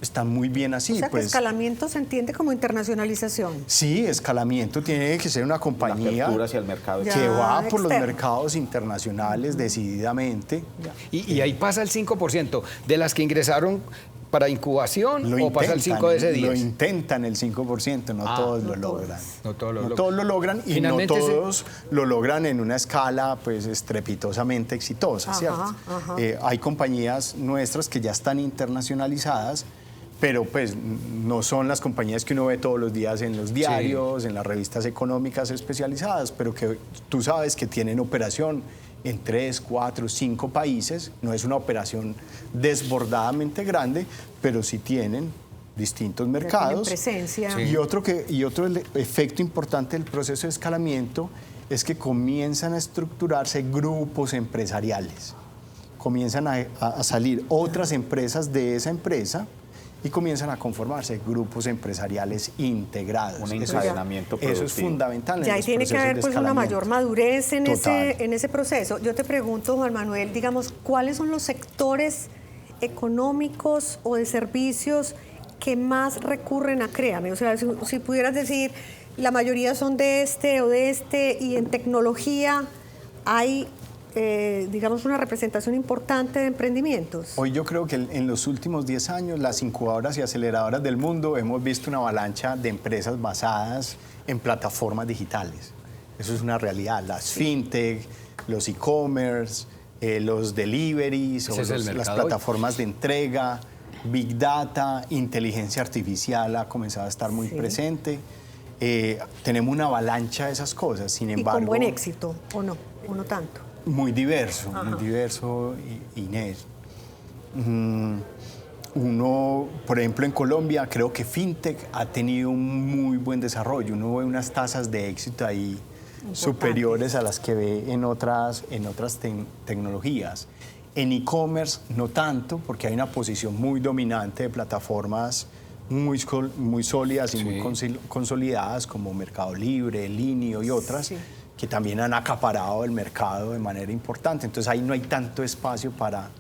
Speaker 4: Están muy bien así.
Speaker 3: O sea que
Speaker 4: pues,
Speaker 3: escalamiento se entiende como internacionalización.
Speaker 4: sí, escalamiento tiene que ser una
Speaker 2: La
Speaker 4: compañía
Speaker 2: apertura hacia el mercado.
Speaker 3: Ya.
Speaker 4: que va por los
Speaker 3: externo.
Speaker 4: mercados internacionales decididamente.
Speaker 1: Y ahí pasa el 5% de las que ingresaron para incubación, o pasa el 5 de ese
Speaker 4: Lo
Speaker 1: 10.
Speaker 4: intentan el 5%, no todos lo logran.
Speaker 1: No todos lo
Speaker 4: No
Speaker 1: logran.
Speaker 4: todos lo logran, y
Speaker 1: Finalmente
Speaker 4: no
Speaker 1: se-
Speaker 4: todos lo logran en una escala pues estrepitosamente exitosa,
Speaker 3: Ajá,
Speaker 4: ¿cierto?
Speaker 3: ajá.
Speaker 4: Hay compañías nuestras que ya están internacionalizadas, pero pues no son las compañías que uno ve todos los días en los diarios, en las revistas económicas especializadas, pero que tú sabes que tienen operación en 3, 4, 5 países. No es una operación desbordadamente grande, pero sí tienen distintos mercados.
Speaker 3: presencia. Sí.
Speaker 4: Y otro efecto importante del proceso de escalamiento es que comienzan a estructurarse grupos empresariales. Comienzan a salir otras empresas de esa empresa y comienzan a conformarse grupos empresariales integrados.
Speaker 2: Un
Speaker 4: Eso es-
Speaker 2: encadenamiento
Speaker 4: Eso es
Speaker 2: productivo.
Speaker 4: fundamental. en
Speaker 3: Ya ahí
Speaker 4: los
Speaker 3: tiene que
Speaker 4: procesos
Speaker 3: haber
Speaker 4: de
Speaker 3: pues una
Speaker 4: escalamiento.
Speaker 3: mayor madurez en
Speaker 4: Total.
Speaker 3: ese proceso. Yo te pregunto, Juan Manuel, digamos, ¿cuáles son los sectores económicos o de servicios que más recurren a Créame? O sea, si pudieras decir, la mayoría son de este o de este, y en tecnología hay, digamos, una representación importante de emprendimientos.
Speaker 4: Hoy yo creo que en los últimos 10 años las incubadoras y aceleradoras del mundo hemos visto una avalancha de empresas basadas en plataformas digitales. Eso es una realidad. Las fintech, los e-commerce, los deliveries,
Speaker 1: Ese es el
Speaker 4: las
Speaker 1: mercado hoy.
Speaker 4: plataformas de entrega, big data, inteligencia artificial ha comenzado a estar muy
Speaker 3: Sí.
Speaker 4: presente. Tenemos una avalancha de esas cosas. Sin
Speaker 3: Y
Speaker 4: embargo,
Speaker 3: con buen éxito, ¿o no? ¿O no tanto?
Speaker 4: muy diverso, Inés. Uno, por ejemplo, en Colombia, creo que FinTech ha tenido un muy buen desarrollo. Uno ve unas tasas de éxito ahí superiores a las que ve en otras tecnologías. En e-commerce no tanto, porque hay una posición muy dominante de plataformas muy sólidas y
Speaker 1: Sí.
Speaker 4: muy consolidadas como Mercado Libre, Linio y otras, que también han acaparado el mercado de manera importante. Entonces ahí no hay tanto espacio para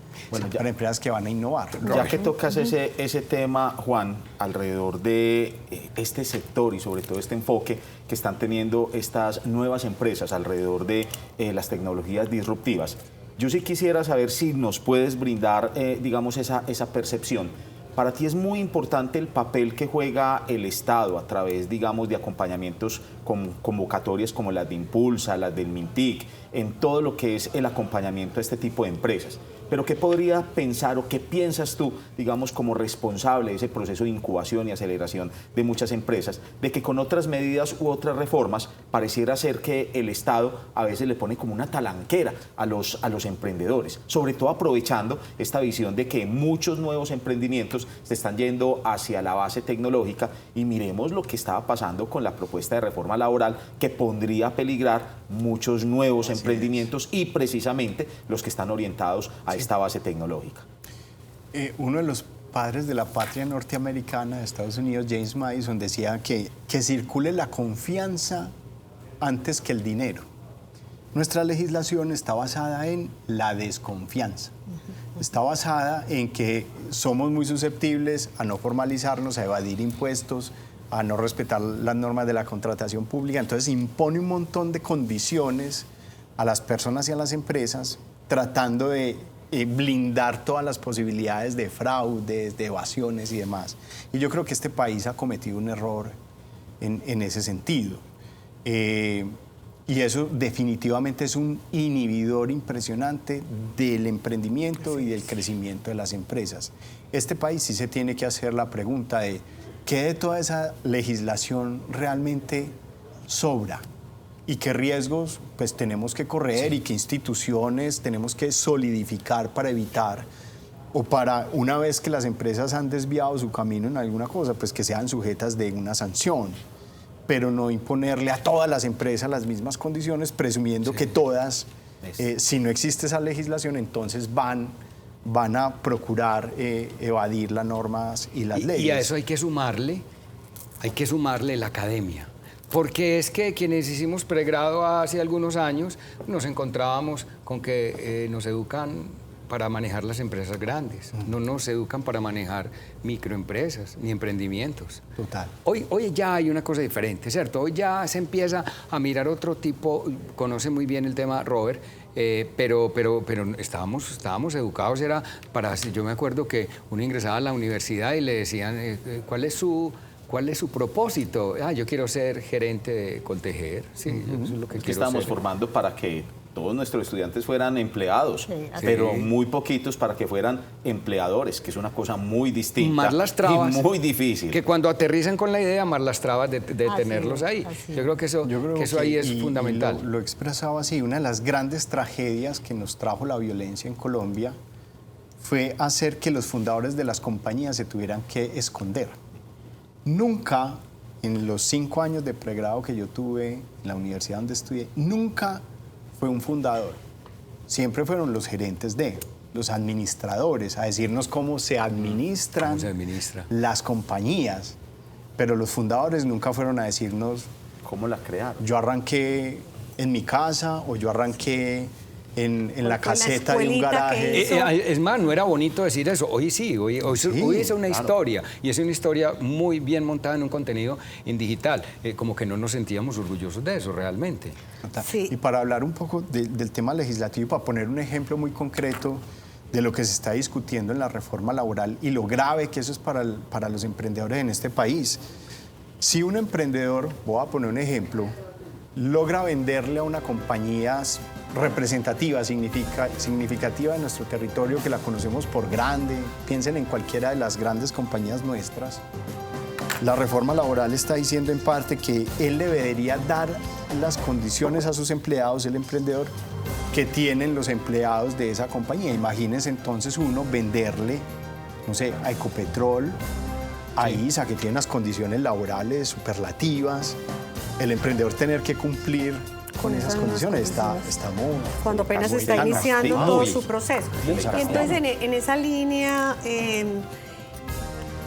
Speaker 4: empresas que van a innovar.
Speaker 2: Ya que tocas ese tema, Juan, alrededor de este sector y sobre todo este enfoque que están teniendo estas nuevas empresas alrededor de las tecnologías disruptivas, yo sí quisiera saber si nos puedes brindar, digamos, esa percepción. Para ti es muy importante el papel que juega el Estado a través, digamos, de acompañamientos con convocatorias como las de Impulsa, las del MINTIC, en todo lo que es el acompañamiento a este tipo de empresas. Pero ¿qué podría pensar o qué piensas tú, digamos, como responsable de ese proceso de incubación y aceleración de muchas empresas, de que con otras medidas u otras reformas pareciera ser que el Estado a veces le pone como una talanquera a los emprendedores, sobre todo aprovechando esta visión de que muchos nuevos emprendimientos se están yendo hacia la base tecnológica y miremos lo que estaba pasando con la propuesta de reforma laboral que pondría a peligrar muchos nuevos emprendimientos y precisamente los que están orientados a esta base tecnológica?
Speaker 4: Uno de los padres de la patria norteamericana de Estados Unidos, James Madison, decía que circule la confianza antes que el dinero. Nuestra legislación está basada en la desconfianza. Está basada en que somos muy susceptibles a no formalizarnos, a evadir impuestos, a no respetar las normas de la contratación pública. Entonces impone un montón de condiciones a las personas y a las empresas, tratando de blindar todas las posibilidades de fraudes, de evasiones y demás. Y yo creo que este país ha cometido un error en ese sentido. Y eso definitivamente es un inhibidor impresionante del emprendimiento y del crecimiento de las empresas. Este país sí se tiene que hacer la pregunta de ¿qué de toda esa legislación realmente sobra? ¿Y qué riesgos pues, tenemos que correr y qué instituciones tenemos que solidificar para evitar o para, una vez que las empresas han desviado su camino en alguna cosa, pues que sean sujetas de una sanción, pero no imponerle a todas las empresas las mismas condiciones, presumiendo que todas, si no existe esa legislación, entonces van a procurar evadir las normas y las leyes.
Speaker 1: Y a eso hay que sumarle la academia. Porque es que quienes hicimos pregrado hace algunos años nos encontrábamos con que nos educan para manejar las empresas grandes, no nos educan para manejar microempresas ni emprendimientos.
Speaker 4: Total.
Speaker 1: Hoy ya hay una cosa diferente, ¿cierto? Hoy ya se empieza a mirar otro tipo, conoce muy bien el tema Robert, pero estábamos educados, yo me acuerdo que uno ingresaba a la universidad y le decían, ¿cuál es su propósito? Yo quiero ser gerente de Coltejer. Sí, eso es lo que quiero
Speaker 2: estamos
Speaker 1: ser.
Speaker 2: formando para que todos nuestros estudiantes fueran empleados, pero muy poquitos para que fueran empleadores, que es una cosa muy distinta
Speaker 1: Más las trabas,
Speaker 2: y muy difícil.
Speaker 1: Que cuando aterrizan con la idea, más las trabas de tenerlos ahí. Yo creo que eso ahí es fundamental.
Speaker 4: Lo he expresado así, una de las grandes tragedias que nos trajo la violencia en Colombia fue hacer que los fundadores de las compañías se tuvieran que esconder. Nunca, en los 5 años de pregrado que yo tuve en la universidad donde estudié, nunca fue un fundador. Siempre fueron los gerentes los administradores, a decirnos cómo se administran las compañías. Pero los fundadores nunca fueron a decirnos
Speaker 2: cómo la crearon.
Speaker 4: Yo arranqué en mi casa o yo arranqué en la caseta de un garaje.
Speaker 1: Es más, no era bonito decir eso. Hoy sí, hoy es una historia. Y es una historia muy bien montada en un contenido en digital. Como que no nos sentíamos orgullosos de eso realmente.
Speaker 3: Sí.
Speaker 4: Y para hablar un poco del tema legislativo, para poner un ejemplo muy concreto de lo que se está discutiendo en la reforma laboral y lo grave que eso es para los emprendedores en este país. Si un emprendedor, voy a poner un ejemplo, logra venderle a una compañía representativa, significativa de nuestro territorio, que la conocemos por grande, piensen en cualquiera de las grandes compañías nuestras, la reforma laboral está diciendo en parte que él debería dar las condiciones a sus empleados, el emprendedor, que tienen los empleados de esa compañía. Imagínense entonces uno venderle, no sé, a Ecopetrol, a ISA, que tiene unas condiciones laborales superlativas, el emprendedor tener que cumplir con esas condiciones. Estamos
Speaker 3: cuando apenas está
Speaker 4: tan
Speaker 3: iniciando
Speaker 4: activos.
Speaker 3: todo su proceso. Y entonces, en esa línea,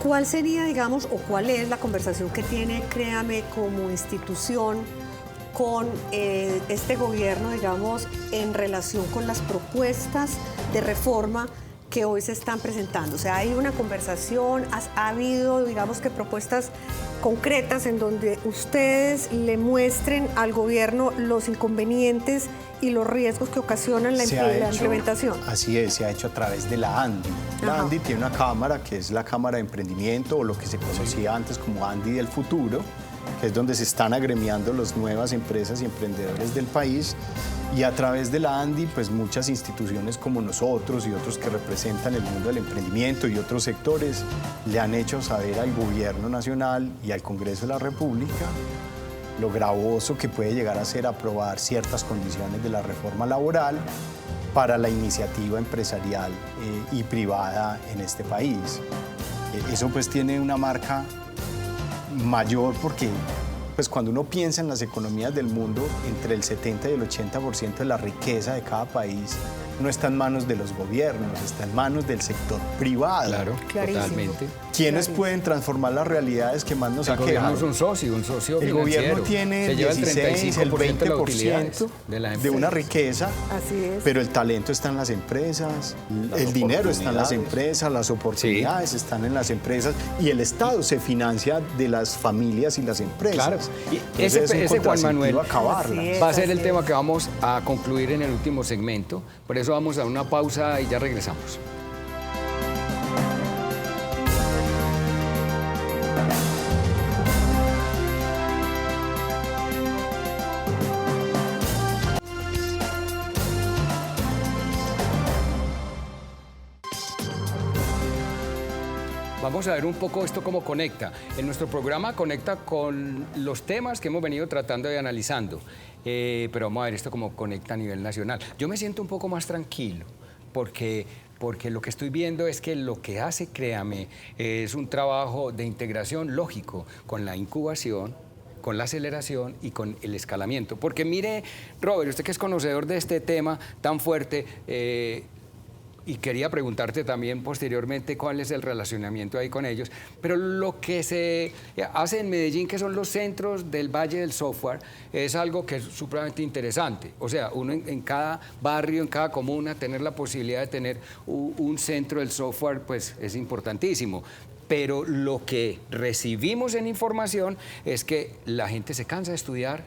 Speaker 3: ¿cuál sería, digamos, o cuál es la conversación que tiene Créame como institución con este gobierno, digamos, en relación con las propuestas de reforma que hoy se están presentando? O sea, hay una conversación, ha habido, digamos, que propuestas concretas en donde ustedes le muestren al gobierno los inconvenientes y los riesgos que ocasionan la implementación.
Speaker 4: Así es, se ha hecho a través de la ANDI. La ANDI tiene una cámara que es la Cámara de Emprendimiento, o lo que se conocía antes como ANDI del futuro, que es donde se están agremiando las nuevas empresas y emprendedores del país. Y a través de la ANDI, pues muchas instituciones como nosotros y otros que representan el mundo del emprendimiento y otros sectores le han hecho saber al Gobierno Nacional y al Congreso de la República lo gravoso que puede llegar a ser aprobar ciertas condiciones de la reforma laboral para la iniciativa empresarial y privada en este país. Eso pues tiene una marca mayor porque pues cuando uno piensa en las economías del mundo, entre el 70 y el 80% de la riqueza de cada país no está en manos de los gobiernos, está en manos del sector privado.
Speaker 1: Claro, totalmente.
Speaker 4: ¿Quiénes pueden transformar las realidades que más nos aquejan?
Speaker 1: El gobierno es un socio
Speaker 4: El gobierno tiene el 16, el 20% de una riqueza,
Speaker 3: así es.
Speaker 4: Pero el talento está en las empresas, el dinero está en las empresas, las oportunidades están en las empresas y el Estado se financia de las familias y las empresas.
Speaker 1: Claro, y
Speaker 4: ese
Speaker 1: Juan Manuel
Speaker 4: acabarla.
Speaker 1: va a ser el tema que vamos a concluir en el último segmento. Por eso vamos a una pausa y ya regresamos. Vamos a ver un poco esto cómo conecta. En nuestro programa conecta con los temas que hemos venido tratando y analizando. Pero vamos a ver esto cómo conecta a nivel nacional. Yo me siento un poco más tranquilo porque lo que estoy viendo es que lo que hace Créame es un trabajo de integración lógico con la incubación, con la aceleración y con el escalamiento. Porque mire, Robert, usted que es conocedor de este tema tan fuerte, y quería preguntarte también posteriormente cuál es el relacionamiento ahí con ellos, pero lo que se hace en Medellín, que son los centros del Valle del Software, es algo que es supremamente interesante. O sea, uno en cada barrio, en cada comuna, tener la posibilidad de tener un centro del software, pues es importantísimo. Pero lo que recibimos en información es que la gente se cansa de estudiar,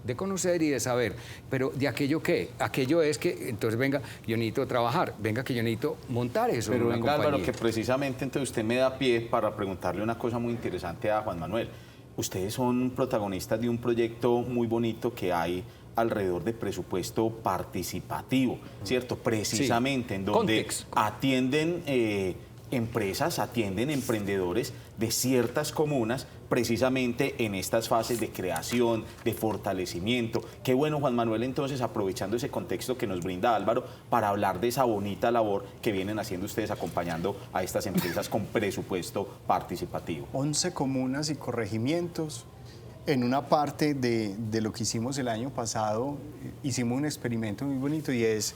Speaker 1: de conocer y de saber, pero ¿de aquello qué? Aquello es que, entonces venga, yo necesito trabajar, venga que yo necesito montar eso
Speaker 2: pero
Speaker 1: en una
Speaker 2: venga,
Speaker 1: compañía.
Speaker 2: Álvaro, que precisamente entonces usted me da pie para preguntarle una cosa muy interesante a Juan Manuel. Ustedes son protagonistas de un proyecto muy bonito que hay alrededor de presupuesto participativo, ¿cierto? Precisamente en donde atienden empresas, atienden emprendedores de ciertas comunas precisamente en estas fases de creación, de fortalecimiento. Qué bueno, Juan Manuel, entonces, aprovechando ese contexto que nos brinda Álvaro, para hablar de esa bonita labor que vienen haciendo ustedes acompañando a estas empresas con presupuesto participativo.
Speaker 4: 11 comunas y corregimientos. En una parte de lo que hicimos el año pasado, hicimos un experimento muy bonito y es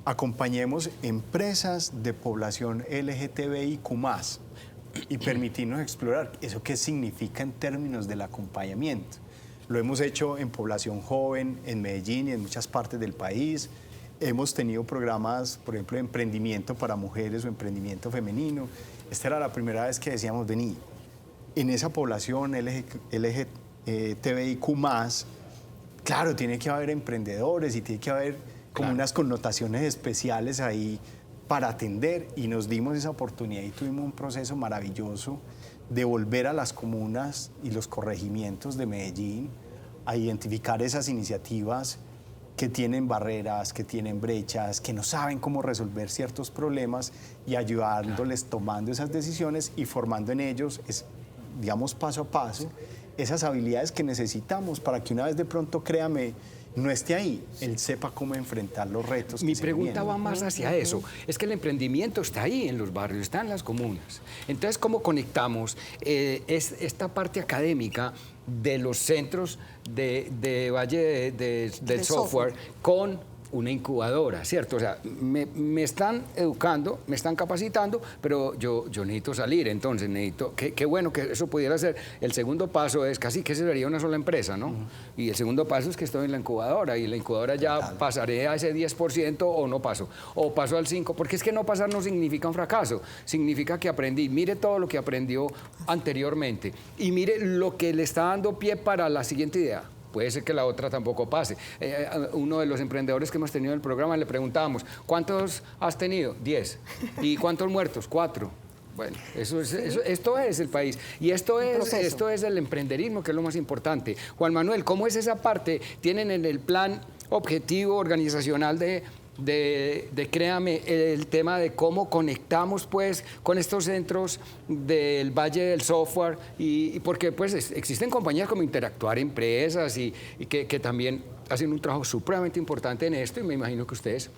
Speaker 4: acompañemos empresas de población LGTBIQ+, y permitirnos explorar eso qué significa en términos del acompañamiento. Lo hemos hecho en población joven, en Medellín y en muchas partes del país. Hemos tenido programas, por ejemplo, de emprendimiento para mujeres o emprendimiento femenino. Esta era la primera vez que decíamos, vení, en esa población LGTBIQ+, claro, tiene que haber emprendedores y tiene que haber como unas connotaciones especiales ahí para atender, y nos dimos esa oportunidad y tuvimos un proceso maravilloso de volver a las comunas y los corregimientos de Medellín a identificar esas iniciativas que tienen barreras, que tienen brechas, que no saben cómo resolver ciertos problemas y ayudándoles tomando esas decisiones y formando en ellos, digamos, paso a paso, esas habilidades que necesitamos para que una vez de pronto, Créame, no esté ahí, él sepa cómo enfrentar los retos.
Speaker 1: Mi
Speaker 4: que se
Speaker 1: pregunta
Speaker 4: vienen.
Speaker 1: va más hacia eso. Es que el emprendimiento está ahí en los barrios, está en las comunas. Entonces, ¿cómo conectamos esta parte académica de los centros de Valle del Software con una incubadora, ¿cierto? O sea, me están educando, me están capacitando, pero yo necesito salir, entonces necesito, qué bueno que eso pudiera ser. El segundo paso es casi que sería una sola empresa, ¿no? Y el segundo paso es que estoy en la incubadora, y en la incubadora ya pasaré a ese 10% o no paso, o paso al 5%, porque es que no pasar no significa un fracaso, significa que aprendí, mire todo lo que aprendió anteriormente, y mire lo que le está dando pie para la siguiente idea. Puede ser que la otra tampoco pase. Uno de los emprendedores que hemos tenido en el programa le preguntábamos, ¿cuántos has tenido? 10. ¿Y cuántos muertos? 4. Bueno, esto es el país. Y esto es el emprenderismo, que es lo más importante. Juan Manuel, ¿cómo es esa parte? ¿Tienen en el plan objetivo organizacional de créame, el tema de cómo conectamos pues con estos centros del Valle del Software, y porque pues existen compañías como Interactuar Empresas y que también hacen un trabajo supremamente importante en esto, y me imagino que ustedes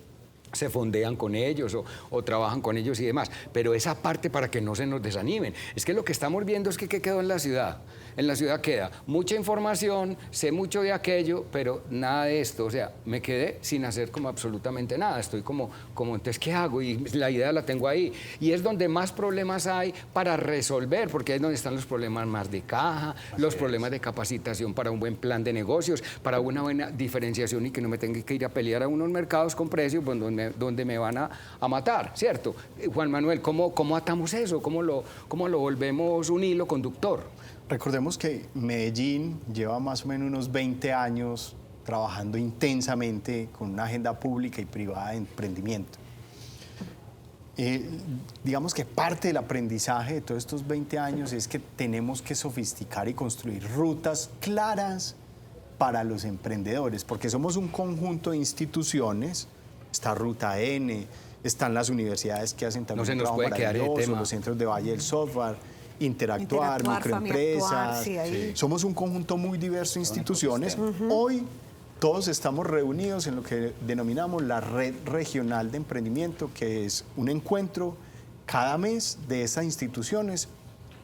Speaker 1: se fondean con ellos o trabajan con ellos y demás, pero esa parte para que no se nos desanimen. Es que lo que estamos viendo es que ¿qué quedó en la ciudad? En la ciudad queda mucha información, sé mucho de aquello, pero nada de esto. O sea, me quedé sin hacer como absolutamente nada. Estoy como entonces, ¿qué hago? Y la idea la tengo ahí. Y es donde más problemas hay para resolver, porque es donde están los problemas más de caja, los problemas de capacitación para un buen plan de negocios, para una buena diferenciación y que no me tenga que ir a pelear a unos mercados con precios donde me van a matar, ¿cierto? Juan Manuel, ¿cómo atamos eso? ¿Cómo lo volvemos un hilo conductor?
Speaker 4: Recordemos que Medellín lleva más o menos unos 20 años trabajando intensamente con una agenda pública y privada de emprendimiento. Digamos que parte del aprendizaje de todos estos 20 años es que tenemos que sofisticar y construir rutas claras para los emprendedores, porque somos un conjunto de instituciones. Está Ruta N, están las universidades que hacen también un trabajo maravilloso, los centros de Valle del Software, Interactuar, microempresas.
Speaker 3: Sí.
Speaker 4: Somos un conjunto muy diverso de instituciones. Hoy todos estamos reunidos en lo que denominamos la Red Regional de Emprendimiento, que es un encuentro cada mes de esas instituciones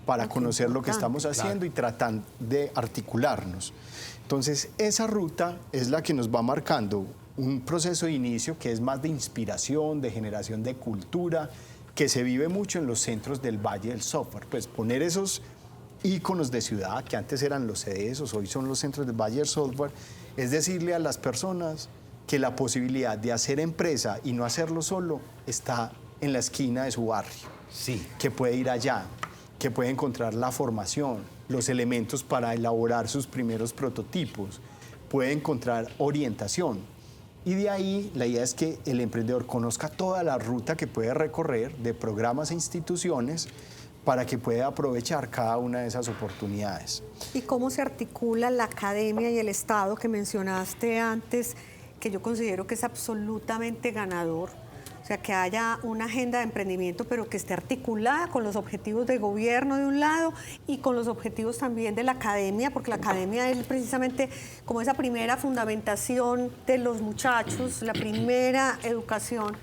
Speaker 4: para conocer lo que estamos haciendo y tratar de articularnos. Entonces, esa ruta es la que nos va marcando un proceso de inicio que es más de inspiración, de generación de cultura, que se vive mucho en los centros del Valle del Software. Pues poner esos íconos de ciudad, que antes eran los CDS, hoy son los centros del Valle del Software, es decirle a las personas que la posibilidad de hacer empresa y no hacerlo solo está en la esquina de su barrio.
Speaker 1: Sí.
Speaker 4: Que puede ir allá, que puede encontrar la formación, los elementos para elaborar sus primeros prototipos, puede encontrar orientación. Y de ahí la idea es que el emprendedor conozca toda la ruta que puede recorrer de programas e instituciones para que pueda aprovechar cada una de esas oportunidades.
Speaker 3: ¿Y cómo se articula la academia y el Estado que mencionaste antes, que yo considero que es absolutamente ganador? O sea, que haya una agenda de emprendimiento, pero que esté articulada con los objetivos de gobierno de un lado y con los objetivos también de la academia, porque la academia es precisamente como esa primera fundamentación de los muchachos, la primera educación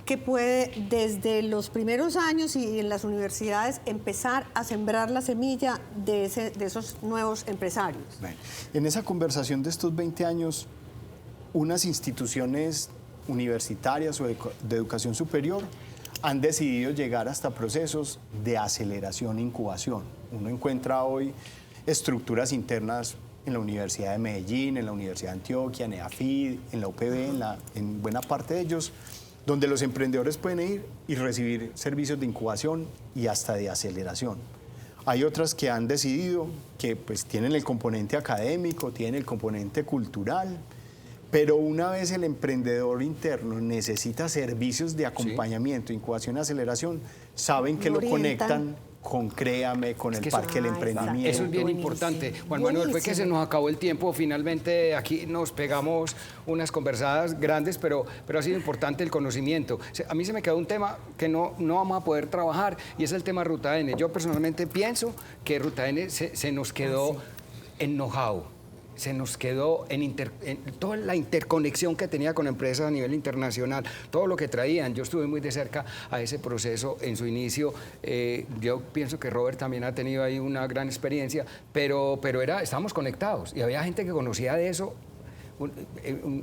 Speaker 3: que puede desde los primeros años y en las universidades empezar a sembrar la semilla de esos nuevos empresarios.
Speaker 4: Bueno, en esa conversación de estos 20 años, unas instituciones universitarias o de educación superior han decidido llegar hasta procesos de aceleración e incubación. Uno encuentra hoy estructuras internas en la Universidad de Medellín, en la Universidad de Antioquia, en EAFID, en la UPB, en buena parte de ellos, donde los emprendedores pueden ir y recibir servicios de incubación y hasta de aceleración. Hay otras que han decidido que pues, tienen el componente académico, tienen el componente cultural, pero una vez el emprendedor interno necesita servicios de acompañamiento, incubación, aceleración, saben que lo conectan con Créame, con el Parque del Emprendimiento.
Speaker 1: Eso es bien importante. Juan Manuel, fue que se nos acabó el tiempo. Finalmente aquí nos pegamos unas conversadas grandes, pero ha sido importante el conocimiento. A mí se me quedó un tema que no vamos a poder trabajar y es el tema Ruta N. Yo personalmente pienso que Ruta N se nos quedó en know-how. se nos quedó en toda la interconexión que tenía con empresas a nivel internacional, todo lo que traían. Yo estuve muy de cerca a ese proceso en su inicio. Yo pienso que Robert también ha tenido ahí una gran experiencia, pero estábamos conectados y había gente que conocía de eso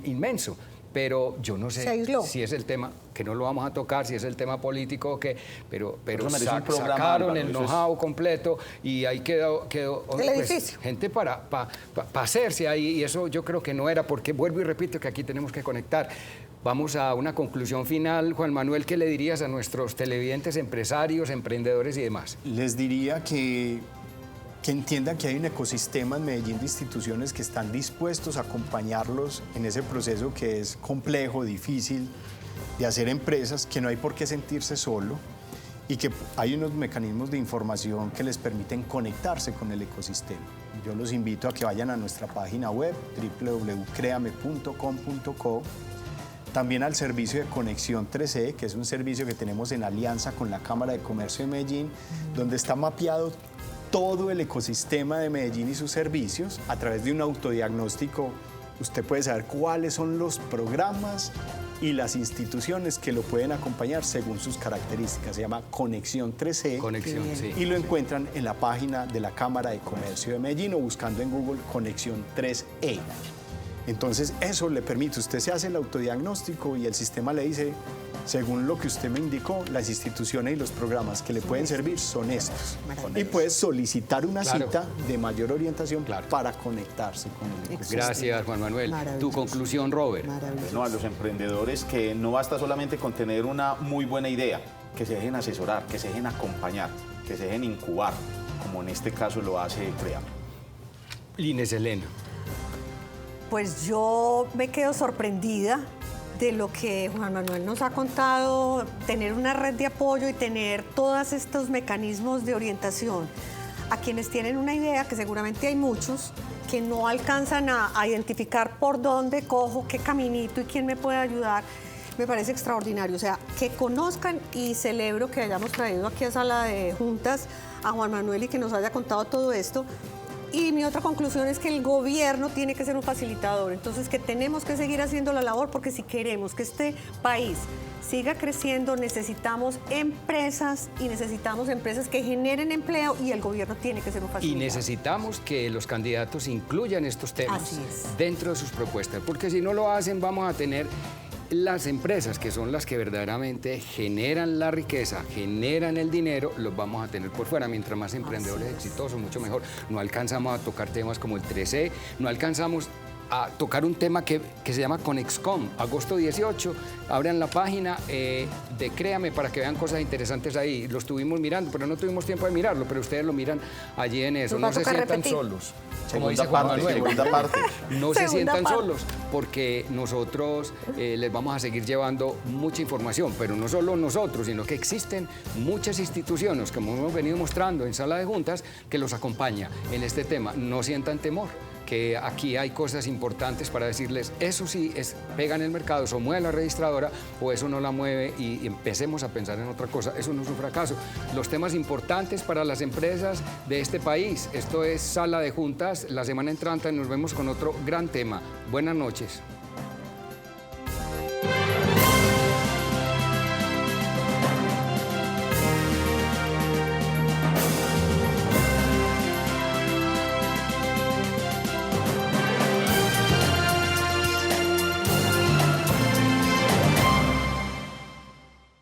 Speaker 1: inmenso. Pero yo no sé si es el tema, que no lo vamos a tocar, si es el tema político, pero sacaron el know-how completo y ahí quedó pues, gente para hacerse ahí, y eso yo creo que no era, porque vuelvo y repito que aquí tenemos que conectar. Vamos a una conclusión final. Juan Manuel, ¿qué le dirías a nuestros televidentes, empresarios, emprendedores y demás?
Speaker 4: Les diría que entiendan que hay un ecosistema en Medellín de instituciones que están dispuestos a acompañarlos en ese proceso que es complejo, difícil de hacer empresas, que no hay por qué sentirse solo y que hay unos mecanismos de información que les permiten conectarse con el ecosistema. Yo los invito a que vayan a nuestra página web www.creame.com.co, también al servicio de Conexión 3E, que es un servicio que tenemos en alianza con la Cámara de Comercio de Medellín, donde está mapeado todo el ecosistema de Medellín y sus servicios. A través de un autodiagnóstico usted puede saber cuáles son los programas y las instituciones que lo pueden acompañar según sus características. Se llama Conexión 3E.
Speaker 1: Conexión, sí.
Speaker 4: Y lo encuentran en la página de la Cámara de Comercio de Medellín o buscando en Google Conexión 3E. Entonces eso le permite, usted se hace el autodiagnóstico y el sistema le dice, según lo que usted me indicó, las instituciones y los programas que le pueden servir son estos. Y puede solicitar una cita de mayor orientación para conectarse con el ecosistema.
Speaker 1: Gracias, Juan Manuel. Tu conclusión, Robert.
Speaker 2: Bueno, a los emprendedores que no basta solamente con tener una muy buena idea, que se dejen asesorar, que se dejen acompañar, que se dejen incubar, como en este caso lo hace Creame.
Speaker 1: Inés Elena.
Speaker 3: Pues yo me quedo sorprendida de lo que Juan Manuel nos ha contado, tener una red de apoyo y tener todos estos mecanismos de orientación a quienes tienen una idea, que seguramente hay muchos, que no alcanzan a identificar por dónde cojo, qué caminito y quién me puede ayudar. Me parece extraordinario, o sea, que conozcan, y celebro que hayamos traído aquí a Sala de Juntas a Juan Manuel y que nos haya contado todo esto. Y mi otra conclusión es que el gobierno tiene que ser un facilitador, entonces que tenemos que seguir haciendo la labor, porque si queremos que este país siga creciendo, necesitamos empresas y necesitamos empresas que generen empleo, y el gobierno tiene que ser un facilitador.
Speaker 1: Y necesitamos que los candidatos incluyan estos temas dentro de sus propuestas, porque si no lo hacen vamos a tener las empresas, que son las que verdaderamente generan la riqueza, generan el dinero, los vamos a tener por fuera. Mientras más emprendedores exitosos, mucho mejor. No alcanzamos a tocar temas como el 3E, no alcanzamos a tocar un tema que se llama Conexcom. Agosto 18, abran la página de Créame para que vean cosas interesantes ahí. Lo estuvimos mirando, pero no tuvimos tiempo de mirarlo, pero ustedes lo miran allí en eso. No se sientan solos. Como dice Juan Manuel, no se sientan solos, porque nosotros les vamos a seguir llevando mucha información, pero no solo nosotros, sino que existen muchas instituciones, como hemos venido mostrando en Sala de Juntas, que los acompaña en este tema. No sientan temor, que aquí hay cosas importantes para decirles, eso sí pega en el mercado, eso mueve la registradora o eso no la mueve, y empecemos a pensar en otra cosa. Eso no es un fracaso. Los temas importantes para las empresas de este país. Esto es Sala de Juntas. La semana entrante nos vemos con otro gran tema. Buenas noches.